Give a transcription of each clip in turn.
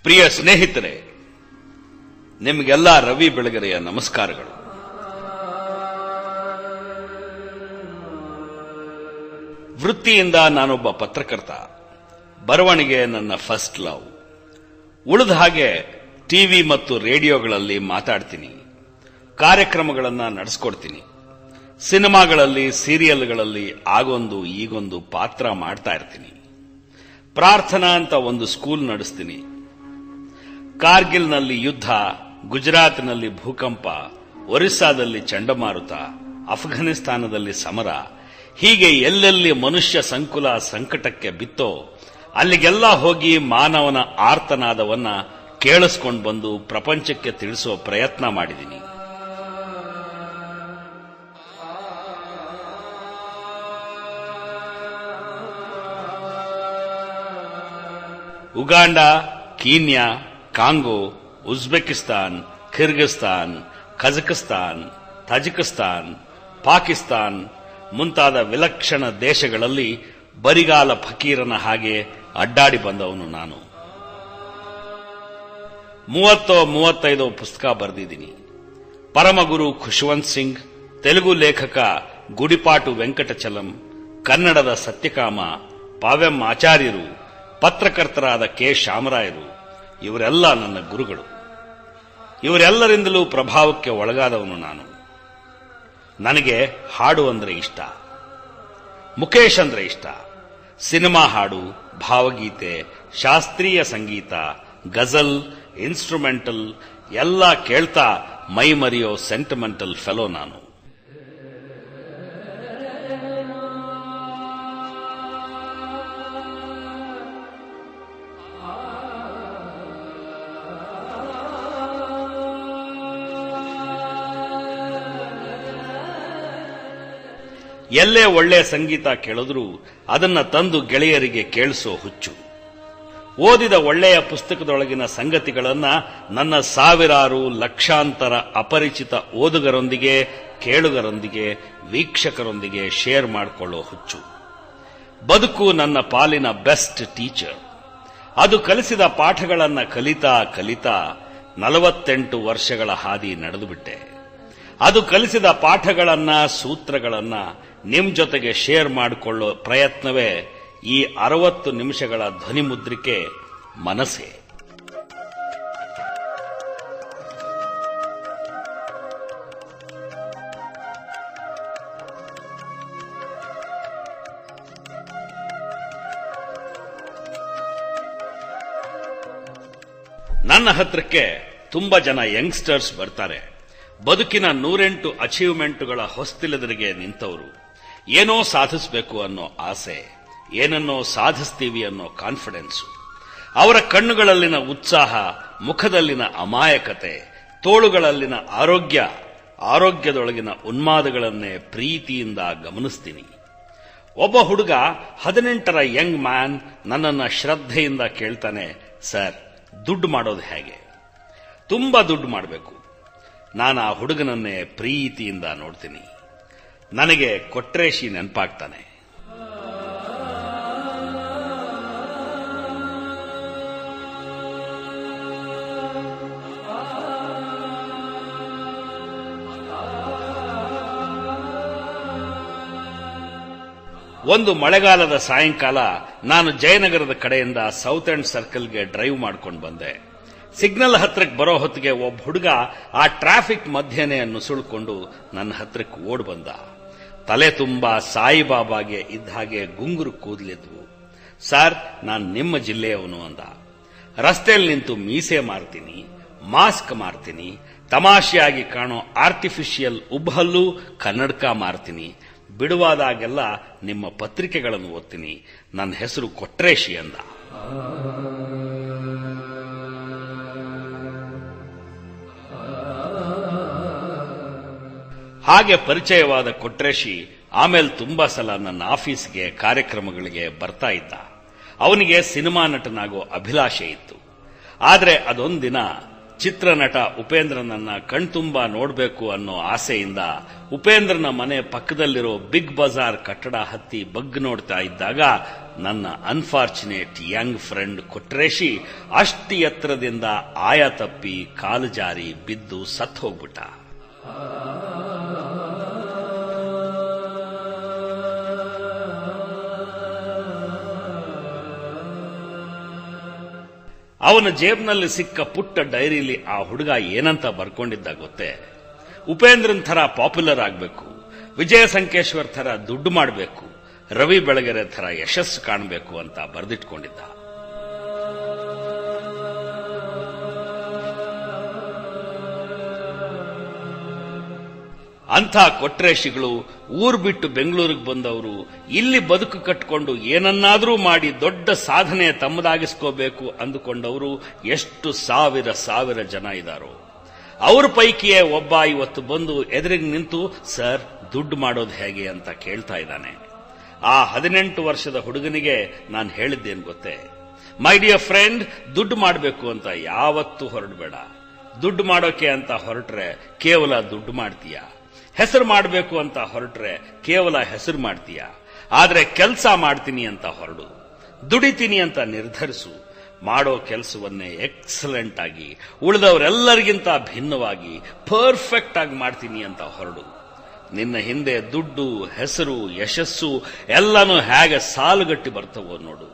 ಪ್ರಿಯ ಸ್ನೇಹಿತರೆ, ನಿಮಗೆಲ್ಲ ರವಿ ಬೆಳಗೆರೆಯ ನಮಸ್ಕಾರಗಳು. ವೃತ್ತಿಯಿಂದ ನಾನೊಬ್ಬ ಪತ್ರಕರ್ತ. ಬರವಣಿಗೆ ನನ್ನ ಫಸ್ಟ್ ಲವ್. ಉಳಿದ ಹಾಗೆ ಟಿವಿ ಮತ್ತು ರೇಡಿಯೋಗಳಲ್ಲಿ ಮಾತಾಡ್ತೀನಿ, ಕಾರ್ಯಕ್ರಮಗಳನ್ನು ನಡೆಸ್ಕೊಡ್ತೀನಿ. ಸಿನಿಮಾಗಳಲ್ಲಿ, ಸೀರಿಯಲ್ಗಳಲ್ಲಿ ಆಗೊಂದು ಈಗೊಂದು ಪಾತ್ರ ಮಾಡ್ತಾ ಇರ್ತೀನಿ. ಪ್ರಾರ್ಥನಾ ಅಂತ ಒಂದು ಸ್ಕೂಲ್ ನಡೆಸ್ತೀನಿ. ಕಾರ್ಗಿಲ್ನಲ್ಲಿ ಯುದ್ಧ, ಗುಜರಾತ್ನಲ್ಲಿ ಭೂಕಂಪ, ಒರಿಸ್ಸಾದಲ್ಲಿ ಚಂಡಮಾರುತ, ಅಫ್ಘಾನಿಸ್ತಾನದಲ್ಲಿ ಸಮರ, ಹೀಗೆ ಎಲ್ಲೆಲ್ಲಿ ಮನುಷ್ಯ ಸಂಕುಲ ಸಂಕಟಕ್ಕೆ ಬಿತ್ತೋ ಅಲ್ಲಿಗೆಲ್ಲ ಹೋಗಿ ಮಾನವನ ಆರ್ತನಾದವನ್ನ ಕೇಳಿಸ್ಕೊಂಡು ಬಂದು ಪ್ರಪಂಚಕ್ಕೆ ತಿಳಿಸೋ ಪ್ರಯತ್ನ ಮಾಡಿದ್ದೀನಿ. Uganda, Kenya, Congo, ಉಜ್ಬೆಕಿಸ್ತಾನ್, Kyrgyzstan, Kazakhstan, Tajikistan, Pakistan ಮುಂತಾದ ವಿಲಕ್ಷಣ ದೇಶಗಳಲ್ಲಿ ಬರಿಗಾಲ ಫಕೀರನ ಹಾಗೆ ಅಡ್ಡಾಡಿ ಬಂದವನು ನಾನು. 30-35 ಪುಸ್ತಕ ಬರೆದಿದ್ದೀನಿ. ಪರಮಗುರು ಖುಷ್ವಂತ್ ಸಿಂಗ್, ತೆಲುಗು ಲೇಖಕ ಗುಡಿಪಾಟು ವೆಂಕಟಚಲಂ, ಕನ್ನಡದ ಸತ್ಯಕಾಮ, ಪಾವ್ಯಂ ಆಚಾರ್ಯರು, ಪತ್ರಕರ್ತರಾದ ಕೆ ಶಾಮರಾಯರು ಇವರೆಲ್ಲ ನನ್ನ ಗುರುಗಳು. ಇವರೆಲ್ಲರಿಂದಲೂ ಪ್ರಭಾವಕ್ಕೆ ಒಳಗಾದವನು ನಾನು. ನನಗೆ ಹಾಡು ಅಂದ್ರೆ ಇಷ್ಟ, ಮುಖೇಶ್ ಅಂದ್ರೆ ಇಷ್ಟ. ಸಿನಿಮಾ ಹಾಡು, ಭಾವಗೀತೆ, ಶಾಸ್ತ್ರೀಯ ಸಂಗೀತ, ಗಜಲ್, ಇನ್ಸ್ಟ್ರುಮೆಂಟಲ್ ಎಲ್ಲ ಕೇಳ್ತಾ ಮೈ ಮರೆಯೋ ಸೆಂಟಿಮೆಂಟಲ್ ಫೆಲೋ ನಾನು. ಎಲ್ಲೇ ಒಳ್ಳೆ ಸಂಗೀತ ಕೇಳಿದ್ರೂ ಅದನ್ನ ತಂದು ಗೆಳೆಯರಿಗೆ ಕೇಳಿಸೋ ಹುಚ್ಚು. ಓದಿದ ಒಳ್ಳೆಯ ಪುಸ್ತಕದೊಳಗಿನ ಸಂಗತಿಗಳನ್ನ ನನ್ನ ಸಾವಿರಾರು ಲಕ್ಷಾಂತರ ಅಪರಿಚಿತ ಓದುಗರೊಂದಿಗೆ, ಕೇಳುಗರೊಂದಿಗೆ, ವೀಕ್ಷಕರೊಂದಿಗೆ ಶೇರ್ ಮಾಡಿಕೊಳ್ಳೋ ಹುಚ್ಚು. ಬದುಕು ನನ್ನ ಪಾಲಿನ ಬೆಸ್ಟ್ ಟೀಚರ್. ಅದು ಕಲಿಸಿದ ಪಾಠಗಳನ್ನ ಕಲಿತಾ ಕಲಿತಾ 48 ವರ್ಷಗಳ ಹಾದಿ ನಡೆದುಬಿಟ್ಟೆ. ಅದು ಕಲಿಸಿದ ಪಾಠಗಳನ್ನ, ಸೂತ್ರಗಳನ್ನ ನಿಮ್ ಜೊತೆಗೆ ಶೇರ್ ಮಾಡಿಕೊಳ್ಳೋ ಪ್ರಯತ್ನವೇ ಈ 60 ನಿಮಿಷಗಳ ಧ್ವನಿ ಮುದ್ರಿಕೆ ಮನಸ್ಸೇ. ನನ್ನ ಹತ್ರಕ್ಕೆ ತುಂಬಾ ಜನ ಯಂಗ್ಸ್ಟರ್ಸ್ ಬರ್ತಾರೆ. ಬದುಕಿನ 108 ಅಚೀವ್ಮೆಂಟ್ಗಳ ಹೊಸ್ತಿಲೆದುರಿಗೆ ನಿಂತವರು. ಏನೋ ಸಾಧಿಸಬೇಕು ಅನ್ನೋ ಆಸೆ, ಏನನ್ನೋ ಸಾಧಿಸ್ತೀವಿ ಅನ್ನೋ ಕಾನ್ಫಿಡೆನ್ಸು. ಅವರ ಕಣ್ಣುಗಳಲ್ಲಿನ ಉತ್ಸಾಹ, ಮುಖದಲ್ಲಿನ ಅಮಾಯಕತೆ, ತೋಳುಗಳಲ್ಲಿನ ಆರೋಗ್ಯ, ಆರೋಗ್ಯದೊಳಗಿನ ಉನ್ಮಾದಗಳನ್ನೇ ಪ್ರೀತಿಯಿಂದ ಗಮನಿಸ್ತೀನಿ. ಒಬ್ಬ ಹುಡುಗ 18ರ ಯಂಗ್ ಮ್ಯಾನ್ ನನ್ನನ್ನ ಶ್ರದ್ಧೆಯಿಂದ ಕೇಳ್ತಾನೆ, ಸರ್, ದುಡ್ಡು ಮಾಡೋದು ಹೇಗೆ? ತುಂಬಾ ದುಡ್ಡು ಮಾಡಬೇಕು. ನಾನು ಆ ಹುಡುಗನನ್ನೇ ಪ್ರೀತಿಯಿಂದ ನೋಡ್ತೀನಿ. ನನಗೆ ಕೊಟ್ರೇಶಿ ನೆನಪಾಗ್ತಾನೆ. ಒಂದು ಮಳೆಗಾಲದ ಸಾಯಂಕಾಲ ನಾನು ಜಯನಗರದ ಕಡೆಯಿಂದ ಸೌತ್ ಎಂಡ್ ಸರ್ಕಲ್ಗೆ ಡ್ರೈವ್ ಮಾಡ್ಕೊಂಡು ಬಂದೆ. ಸಿಗ್ನಲ್ ಹತ್ರಕ್ಕೆ ಬರೋ ಹೊತ್ತಿಗೆ ಒಬ್ಬ ಹುಡುಗ ಆ ಟ್ರಾಫಿಕ್ ಮಧ್ಯೆನೇ ನುಸುಳ್ಕೊಂಡು ನನ್ನ ಹತ್ರಕ್ಕೆ ಓಡ್ ಬಂದ. ತಲೆ ತುಂಬಾ ಸಾಯಿಬಾಬಾಗೆ ಇದ್ದ ಹಾಗೆ ಗುಂಗುರು ಕೂದಲಿದ್ವು. ಸರ್, ನಾನು ನಿಮ್ಮ ಜಿಲ್ಲೆಯವನು ಅಂದ. ರಸ್ತೆಯಲ್ಲಿ ನಿಂತು ಮೀಸೆ ಮಾರ್ತೀನಿ, ಮಾಸ್ಕ್ ಮಾರ್ತೀನಿ, ತಮಾಷೆಯಾಗಿ ಕಾಣೋ ಆರ್ಟಿಫಿಷಿಯಲ್ ಉಬ್ಬಹಲ್ಲು, ಕನ್ನಡಕ ಮಾರ್ತೀನಿ. ಬಿಡುವಾದಾಗೆಲ್ಲ ನಿಮ್ಮ ಪತ್ರಿಕೆಗಳನ್ನು ಓದ್ತೀನಿ. ನನ್ನ ಹೆಸರು ಕೊಟ್ರೇಶಿ ಅಂದ. ಹಾಗೆ ಪರಿಚಯವಾದ ಕೊಟ್ರೇಶಿ ಆಮೇಲೆ ತುಂಬಾ ಸಲ ನನ್ನ ಆಫೀಸ್ಗೆ, ಕಾರ್ಯಕ್ರಮಗಳಿಗೆ ಬರ್ತಾ ಇದ್ದ. ಅವನಿಗೆ ಸಿನಿಮಾ ನಟನಾಗೋ ಅಭಿಲಾಷೆ ಇತ್ತು. ಆದರೆ ಅದೊಂದಿನ ಚಿತ್ರನಟ ಉಪೇಂದ್ರನನ್ನ ಕಣ್ತುಂಬಾ ನೋಡಬೇಕು ಅನ್ನೋ ಆಸೆಯಿಂದ ಉಪೇಂದ್ರನ ಮನೆ ಪಕ್ಕದಲ್ಲಿರೋ ಬಿಗ್ ಬಜಾರ್ ಕಟ್ಟಡ ಹತ್ತಿ ಬಗ್ ನೋಡ್ತಾ ಇದ್ದಾಗ ನನ್ನ ಅನ್ಫಾರ್ಚುನೇಟ್ ಯಂಗ್ ಫ್ರೆಂಡ್ ಕೊಟ್ರೇಶಿ ಅಷ್ಟು ಎತ್ತರದಿಂದ ಆಯ ತಪ್ಪಿ ಕಾಲು ಜಾರಿ ಬಿದ್ದು ಸತ್ತು ಹೋಗ್ಬಿಟ್ಟ. ಅವನ ಜೇಬ್ನಲ್ಲಿ ಸಿಕ್ಕ ಪುಟ್ಟ ಡೈರಿಲಿ ಆ ಹುಡುಗ ಏನಂತ ಬರ್ಕೊಂಡಿದ್ದ ಗೊತ್ತೇ? ಉಪೇಂದ್ರನ್ ಥರ ಪಾಪ್ಯುಲರ್ ಆಗಬೇಕು, ವಿಜಯ ಸಂಕೇಶ್ವರ್ ಥರ ದುಡ್ಡು ಮಾಡಬೇಕು, ರವಿ ಬೆಳಗೆರೆ ಥರ ಯಶಸ್ಸು ಕಾಣಬೇಕು ಅಂತ ಬರೆದಿಟ್ಕೊಂಡಿದ್ದ. ಅಂಥ ಕೊಟ್ರೇಶಿಗಳು ಊರು ಬಿಟ್ಟು ಬೆಂಗಳೂರಿಗೆ ಬಂದವರು, ಇಲ್ಲಿ ಬದುಕು ಕಟ್ಟಿಕೊಂಡು ಏನನ್ನಾದರೂ ಮಾಡಿ ದೊಡ್ಡ ಸಾಧನೆ ತಮ್ಮದಾಗಿಸ್ಕೋಬೇಕು ಅಂದುಕೊಂಡವರು ಎಷ್ಟು ಸಾವಿರ ಸಾವಿರ ಜನ ಇದ್ದಾರೋ. ಅವ್ರ ಪೈಕಿಯೇ ಒಬ್ಬ ಇವತ್ತು ಬಂದು ಎದುರಿಗೆ ನಿಂತು, ಸರ್ ದುಡ್ಡು ಮಾಡೋದು ಹೇಗೆ ಅಂತ ಕೇಳ್ತಾ ಇದ್ದಾನೆ. ಆ 18 ವರ್ಷದ ಹುಡುಗನಿಗೆ ನಾನು ಹೇಳಿದ್ದೇನು ಗೊತ್ತೇ? ಮೈ ಡಿಯರ್ ಫ್ರೆಂಡ್, ದುಡ್ಡು ಮಾಡಬೇಕು ಅಂತ ಯಾವತ್ತೂ ಹೊರಡಬೇಡ. ದುಡ್ಡು ಮಾಡೋಕೆ ಅಂತ ಹೊರಟ್ರೆ ಕೇವಲ ದುಡ್ಡು ಮಾಡ್ತೀಯ. ಹೆಸರು ಮಾಡಬೇಕು ಅಂತ ಹೊರಟ್ರೆ ಕೇವಲ ಹೆಸರು ಮಾಡ್ತೀಯ. ಆದ್ರೆ ಕೆಲಸ ಮಾಡ್ತೀನಿ ಅಂತ ಹೊರಡು, ದುಡಿತೀನಿ ಅಂತ ನಿರ್ಧರಿಸು. ಮಾಡೋ ಕೆಲಸವನ್ನೇ ಎಕ್ಸಲೆಂಟ್ ಆಗಿ, ಉಳಿದವರೆಲ್ಲರಿಗಿಂತ ಭಿನ್ನವಾಗಿ ಪರ್ಫೆಕ್ಟ್ ಆಗಿ ಮಾಡ್ತೀನಿ ಅಂತ ಹೊರಡು. ನಿನ್ನ ಹಿಂದೆ ದುಡ್ಡು, ಹೆಸರು, ಯಶಸ್ಸು ಎಲ್ಲನೂ ಹೇಗೆ ಸಾಲುಗಟ್ಟಿ ಬರ್ತವೋ ನೋಡು.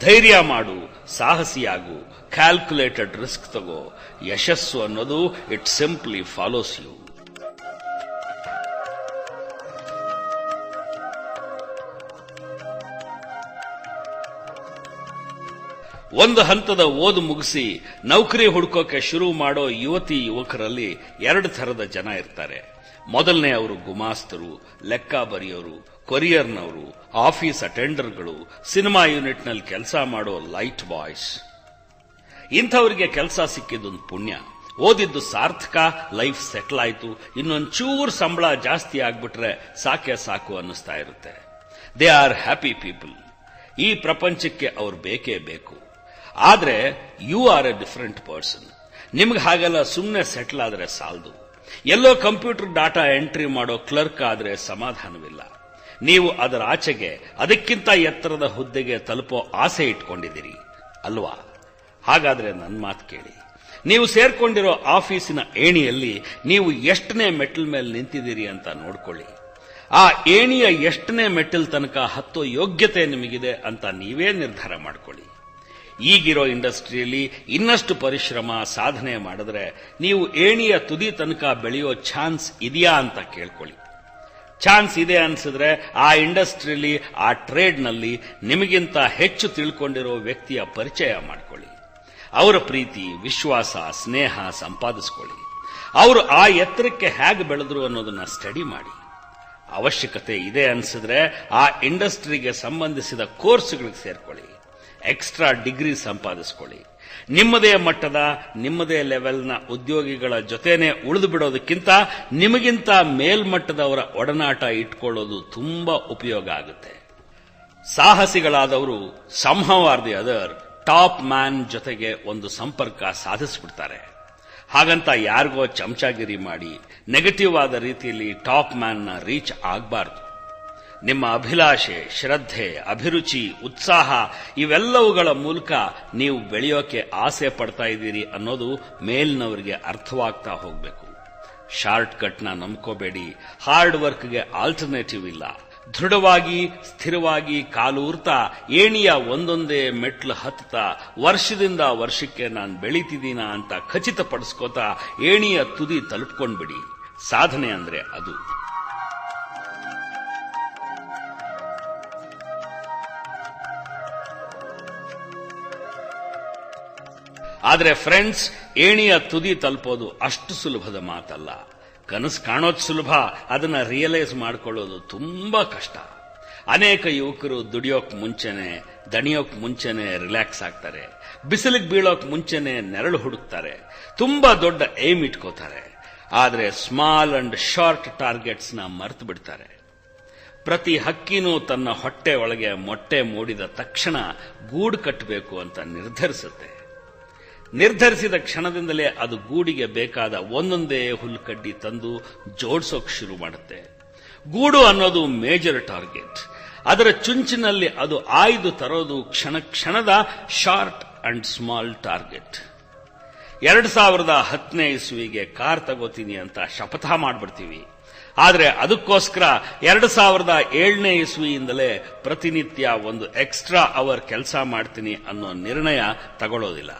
ಧೈರ್ಯ ಮಾಡು, ಸಾಹಸಿಯಾಗು, ಕ್ಯಾಲ್ಕುಲೇಟೆಡ್ ರಿಸ್ಕ್ ತಗೋ. ಯಶಸ್ಸು ಅನ್ನೋದು ಇಟ್ ಸಿಂಪ್ಲಿ ಫಾಲೋಸ್ ಯು. ಒಂದು ಹಂತದ ಓದು ಮುಗಿಸಿ ನೌಕರಿ ಹುಡುಕೋಕೆ ಶುರು ಮಾಡೋ ಯುವತಿ ಯುವಕರಲ್ಲಿ 2 ಥರದ ಜನ ಇರ್ತಾರೆ. ಮೊದಲನೇ ಅವರು ಗುಮಾಸ್ತರು, ಲೆಕ್ಕ ಬರೆಯೋರು, ಕೊರಿಯರ್ನವರು, ಆಫೀಸ್ ಅಟೆಂಡರ್ಗಳು, ಸಿನಿಮಾ ಯೂನಿಟ್ನಲ್ಲಿ ಕೆಲಸ ಮಾಡೋ ಲೈಟ್ ಬಾಯ್ಸ್. ಇಂಥವರಿಗೆ ಕೆಲಸ ಸಿಕ್ಕಿದ್ದೊಂದು ಪುಣ್ಯ. ಓದಿದ್ದು ಸಾರ್ಥಕ, ಲೈಫ್ ಸೆಟ್ಲ್ ಆಯ್ತು, ಇನ್ನೊಂಚೂರು ಸಂಬಳ ಜಾಸ್ತಿ ಆಗ್ಬಿಟ್ರೆ ಸಾಕೆ ಸಾಕು ಅನ್ನಿಸ್ತಾ ಇರುತ್ತೆ. They are happy people. ಈ ಪ್ರಪಂಚಕ್ಕೆ ಅವ್ರು ಬೇಕೇ ಬೇಕು. ಆದ್ರೆ you are a different person. ನಿಮ್ಗೆ ಹಾಗೆಲ್ಲ ಸುಮ್ಮನೆ ಸೆಟ್ಲ್ ಆದ್ರೆ ಸಾಲದು. ಎಲ್ಲೋ ಕಂಪ್ಯೂಟರ್ ಡಾಟಾ ಎಂಟ್ರಿ ಮಾಡೋ ಕ್ಲರ್ಕ್ ಆದ್ರೆ ಸಮಾಧಾನವಿಲ್ಲ. ನೀವು ಅದರ ಆಚೆಗೆ ಅದಕ್ಕಿಂತ ಎತ್ತರದ ಹುದ್ದೆಗೆ ತಲುಪೋ ಆಸೆ ಇಟ್ಕೊಂಡಿದ್ದೀರಿ ಅಲ್ವಾ? ಹಾಗಾದ್ರೆ ನನ್ನ ಮಾತು ಕೇಳಿ. ನೀವು ಸೇರ್ಕೊಂಡಿರೋ ಆಫೀಸಿನ ಏಣಿಯಲ್ಲಿ ನೀವು ಎಷ್ಟನೇ ಮೆಟ್ಟಲ್ ಮೇಲೆ ನಿಂತಿದ್ದೀರಿ ಅಂತ ನೋಡ್ಕೊಳ್ಳಿ. ಆ ಏಣಿಯ ಎಷ್ಟನೇ ಮೆಟ್ಟಲ್ ತನಕ ಹತ್ತೋ ಯೋಗ್ಯತೆ ನಿಮಗಿದೆ ಅಂತ ನೀವೇ ನಿರ್ಧಾರ ಮಾಡ್ಕೊಳ್ಳಿ. ಈಗಿರೋ ಇಂಡಸ್ಟ್ರಿಯಲ್ಲಿ ಇನ್ನಷ್ಟು ಪರಿಶ್ರಮ, ಸಾಧನೆ ಮಾಡಿದ್ರೆ ನೀವು ಏಣಿಯ ತುದಿ ತನಕ ಬೆಳೆಯೋ ಚಾನ್ಸ್ ಇದೆಯಾ ಅಂತ ಕೇಳ್ಕೊಳ್ಳಿ. ಚಾನ್ಸ್ ಇದೆ ಅನ್ಸಿದ್ರೆ ಆ ಇಂಡಸ್ಟ್ರಿಯಲ್ಲಿ, ಆ ಟ್ರೇಡ್ನಲ್ಲಿ ನಿಮಗಿಂತ ಹೆಚ್ಚು ತಿಳ್ಕೊಂಡಿರೋ ವ್ಯಕ್ತಿಯ ಪರಿಚಯ ಮಾಡ್ಕೊಳ್ಳಿ. ಅವರ ಪ್ರೀತಿ, ವಿಶ್ವಾಸ, ಸ್ನೇಹ ಸಂಪಾದಿಸ್ಕೊಳ್ಳಿ. ಅವರು ಆ ಎತ್ತರಕ್ಕೆ ಹೇಗೆ ಬೆಳೆದ್ರು ಅನ್ನೋದನ್ನ ಸ್ಟಡಿ ಮಾಡಿ. ಅವಶ್ಯಕತೆ ಇದೆ ಅನ್ಸಿದ್ರೆ ಆ ಇಂಡಸ್ಟ್ರಿಗೆ ಸಂಬಂಧಿಸಿದ ಕೋರ್ಸ್ಗಳಿಗೆ ಸೇರ್ಕೊಳ್ಳಿ. Extra degree ಸಂಪಾದಿಸ್ಕೊಳ್ಳಿ. ನಿಮ್ಮದೇ ಮಟ್ಟದ, ನಿಮ್ಮದೇ ಲೆವೆಲ್ನ ಉದ್ಯೋಗಿಗಳ ಜೊತೆನೆ ಉಳಿದು ಬಿಡೋದಕ್ಕಿಂತ ನಿಮಗಿಂತ ಮೇಲ್ಮಟ್ಟದವರ ಒಡನಾಟ ಇಟ್ಕೊಳ್ಳೋದು ತುಂಬಾ ಉಪಯೋಗ ಆಗುತ್ತೆ. ಸಾಹಸಿಗಳಾದವರು somehow or the other top man ಜೊತೆಗೆ ಒಂದು ಸಂಪರ್ಕ ಸಾಧಿಸ್ಬಿಡ್ತಾರೆ. ಹಾಗಂತ ಯಾರಿಗೋ ಚಮಚಾಗಿರಿ ಮಾಡಿ ನೆಗೆಟಿವ್ ಆದ ರೀತಿಯಲ್ಲಿ ಟಾಪ್ ಮ್ಯಾನ್ನ ರೀಚ್ ಆಗಬಾರ್ದು. ನಿಮ್ಮ ಅಭಿಲಾಷೆ, ಶ್ರದ್ಧೆ, ಅಭಿರುಚಿ, ಉತ್ಸಾಹ ಇವೆಲ್ಲವುಗಳ ಮೂಲಕ ನೀವು ಬೆಳೆಯೋಕೆ ಆಸೆ ಪಡ್ತಾ ಇದ್ದೀರಿ ಅನ್ನೋದು ಮೇಲ್ನವರಿಗೆ ಅರ್ಥವಾಗ್ತಾ ಹೋಗಬೇಕು. ಶಾರ್ಟ್ ಕಟ್ನ ನಂಬ್ಕೋಬೇಡಿ. ಹಾರ್ಡ್ ವರ್ಕ್ಗೆ ಆಲ್ಟರ್ನೇಟಿವ್ ಇಲ್ಲ. ದೃಢವಾಗಿ, ಸ್ಥಿರವಾಗಿ ಕಾಲೂರ್ತಾ ಏಣಿಯ ಒಂದೊಂದೇ ಮೆಟ್ಲು ಹತ್ತಾ ವರ್ಷದಿಂದ ವರ್ಷಕ್ಕೆ ನಾನು ಬೆಳೀತಿದ್ದೀನ ಅಂತ ಖಚಿತಪಡಿಸ್ಕೋತಾ ಏಣಿಯ ತುದಿ ತಲುಪ್ಕೊಂಡ್ಬಿಡಿ. ಸಾಧನೆ ಅಂದ್ರೆ ಅದು. ಆದ್ರೆ ಫ್ರೆಂಡ್ಸ್, ಏಣಿಯ ತುದಿ ತಲುಪೋದು ಅಷ್ಟು ಸುಲಭದ ಮಾತಲ್ಲ. ಕನಸು ಕಾಣೋದು ಸುಲಭ, ಅದನ್ನ ರಿಯಲೈಸ್ ಮಾಡ್ಕೊಳ್ಳೋದು ತುಂಬಾ ಕಷ್ಟ. ಅನೇಕ ಯುವಕರು ದುಡಿಯೋಕ್ ಮುಂಚೆನೆ, ದಣಿಯೋಕ್ ಮುಂಚೆನೆ ರಿಲ್ಯಾಕ್ಸ್ ಆಗ್ತಾರೆ. ಬಿಸಿಲಿಗೆ ಬೀಳೋಕ್ ಮುಂಚೆನೆ ನೆರಳು ಹುಡುಕ್ತಾರೆ. ತುಂಬಾ ದೊಡ್ಡ ಏಮ್ ಇಟ್ಕೋತಾರೆ. ಆದ್ರೆ ಸ್ಮಾಲ್ ಅಂಡ್ ಶಾರ್ಟ್ ಟಾರ್ಗೆಟ್ಸ್ ನ ಮರೆತು ಬಿಡ್ತಾರೆ. ಪ್ರತಿ ಹಕ್ಕಿನೂ ತನ್ನ ಹೊಟ್ಟೆ ಒಳಗೆ ಮೊಟ್ಟೆ ಮೂಡಿದ ತಕ್ಷಣ ಗೂಡು ಕಟ್ಟಬೇಕು ಅಂತ ನಿರ್ಧರಿಸುತ್ತೆ. ನಿರ್ಧರಿಸಿದ ಕ್ಷಣದಿಂದಲೇ ಅದು ಗೂಡಿಗೆ ಬೇಕಾದ ಒಂದೊಂದೇ ಹುಲ್ಲುಕಡ್ಡಿ ತಂದು ಜೋಡಿಸೋಕ್ ಶುರು ಮಾಡುತ್ತೆ. ಗೂಡು ಅನ್ನೋದು ಮೇಜರ್ ಟಾರ್ಗೆಟ್. ಅದರ ಚುಂಚಿನಲ್ಲಿ ಅದು ಆಯ್ದು ತರೋದು ಕ್ಷಣ ಕ್ಷಣದ ಶಾರ್ಟ್ ಅಂಡ್ ಸ್ಮಾಲ್ ಟಾರ್ಗೆಟ್. 2010ನೇ ಇಸ್ವಿಗೆ ಕಾರ್ ತಗೋತೀನಿ ಅಂತ ಶಪಥ ಮಾಡ್ಬಿಡ್ತೀವಿ. ಆದ್ರೆ ಅದಕ್ಕೋಸ್ಕರ 2007ನೇ ಇಸ್ವಿಯಿಂದಲೇ ಪ್ರತಿನಿತ್ಯ ಒಂದು ಎಕ್ಸ್ಟ್ರಾ ಅವರ್ ಕೆಲಸ ಮಾಡ್ತೀನಿ ಅನ್ನೋ ನಿರ್ಣಯ ತಗೊಳ್ಳೋದಿಲ್ಲ.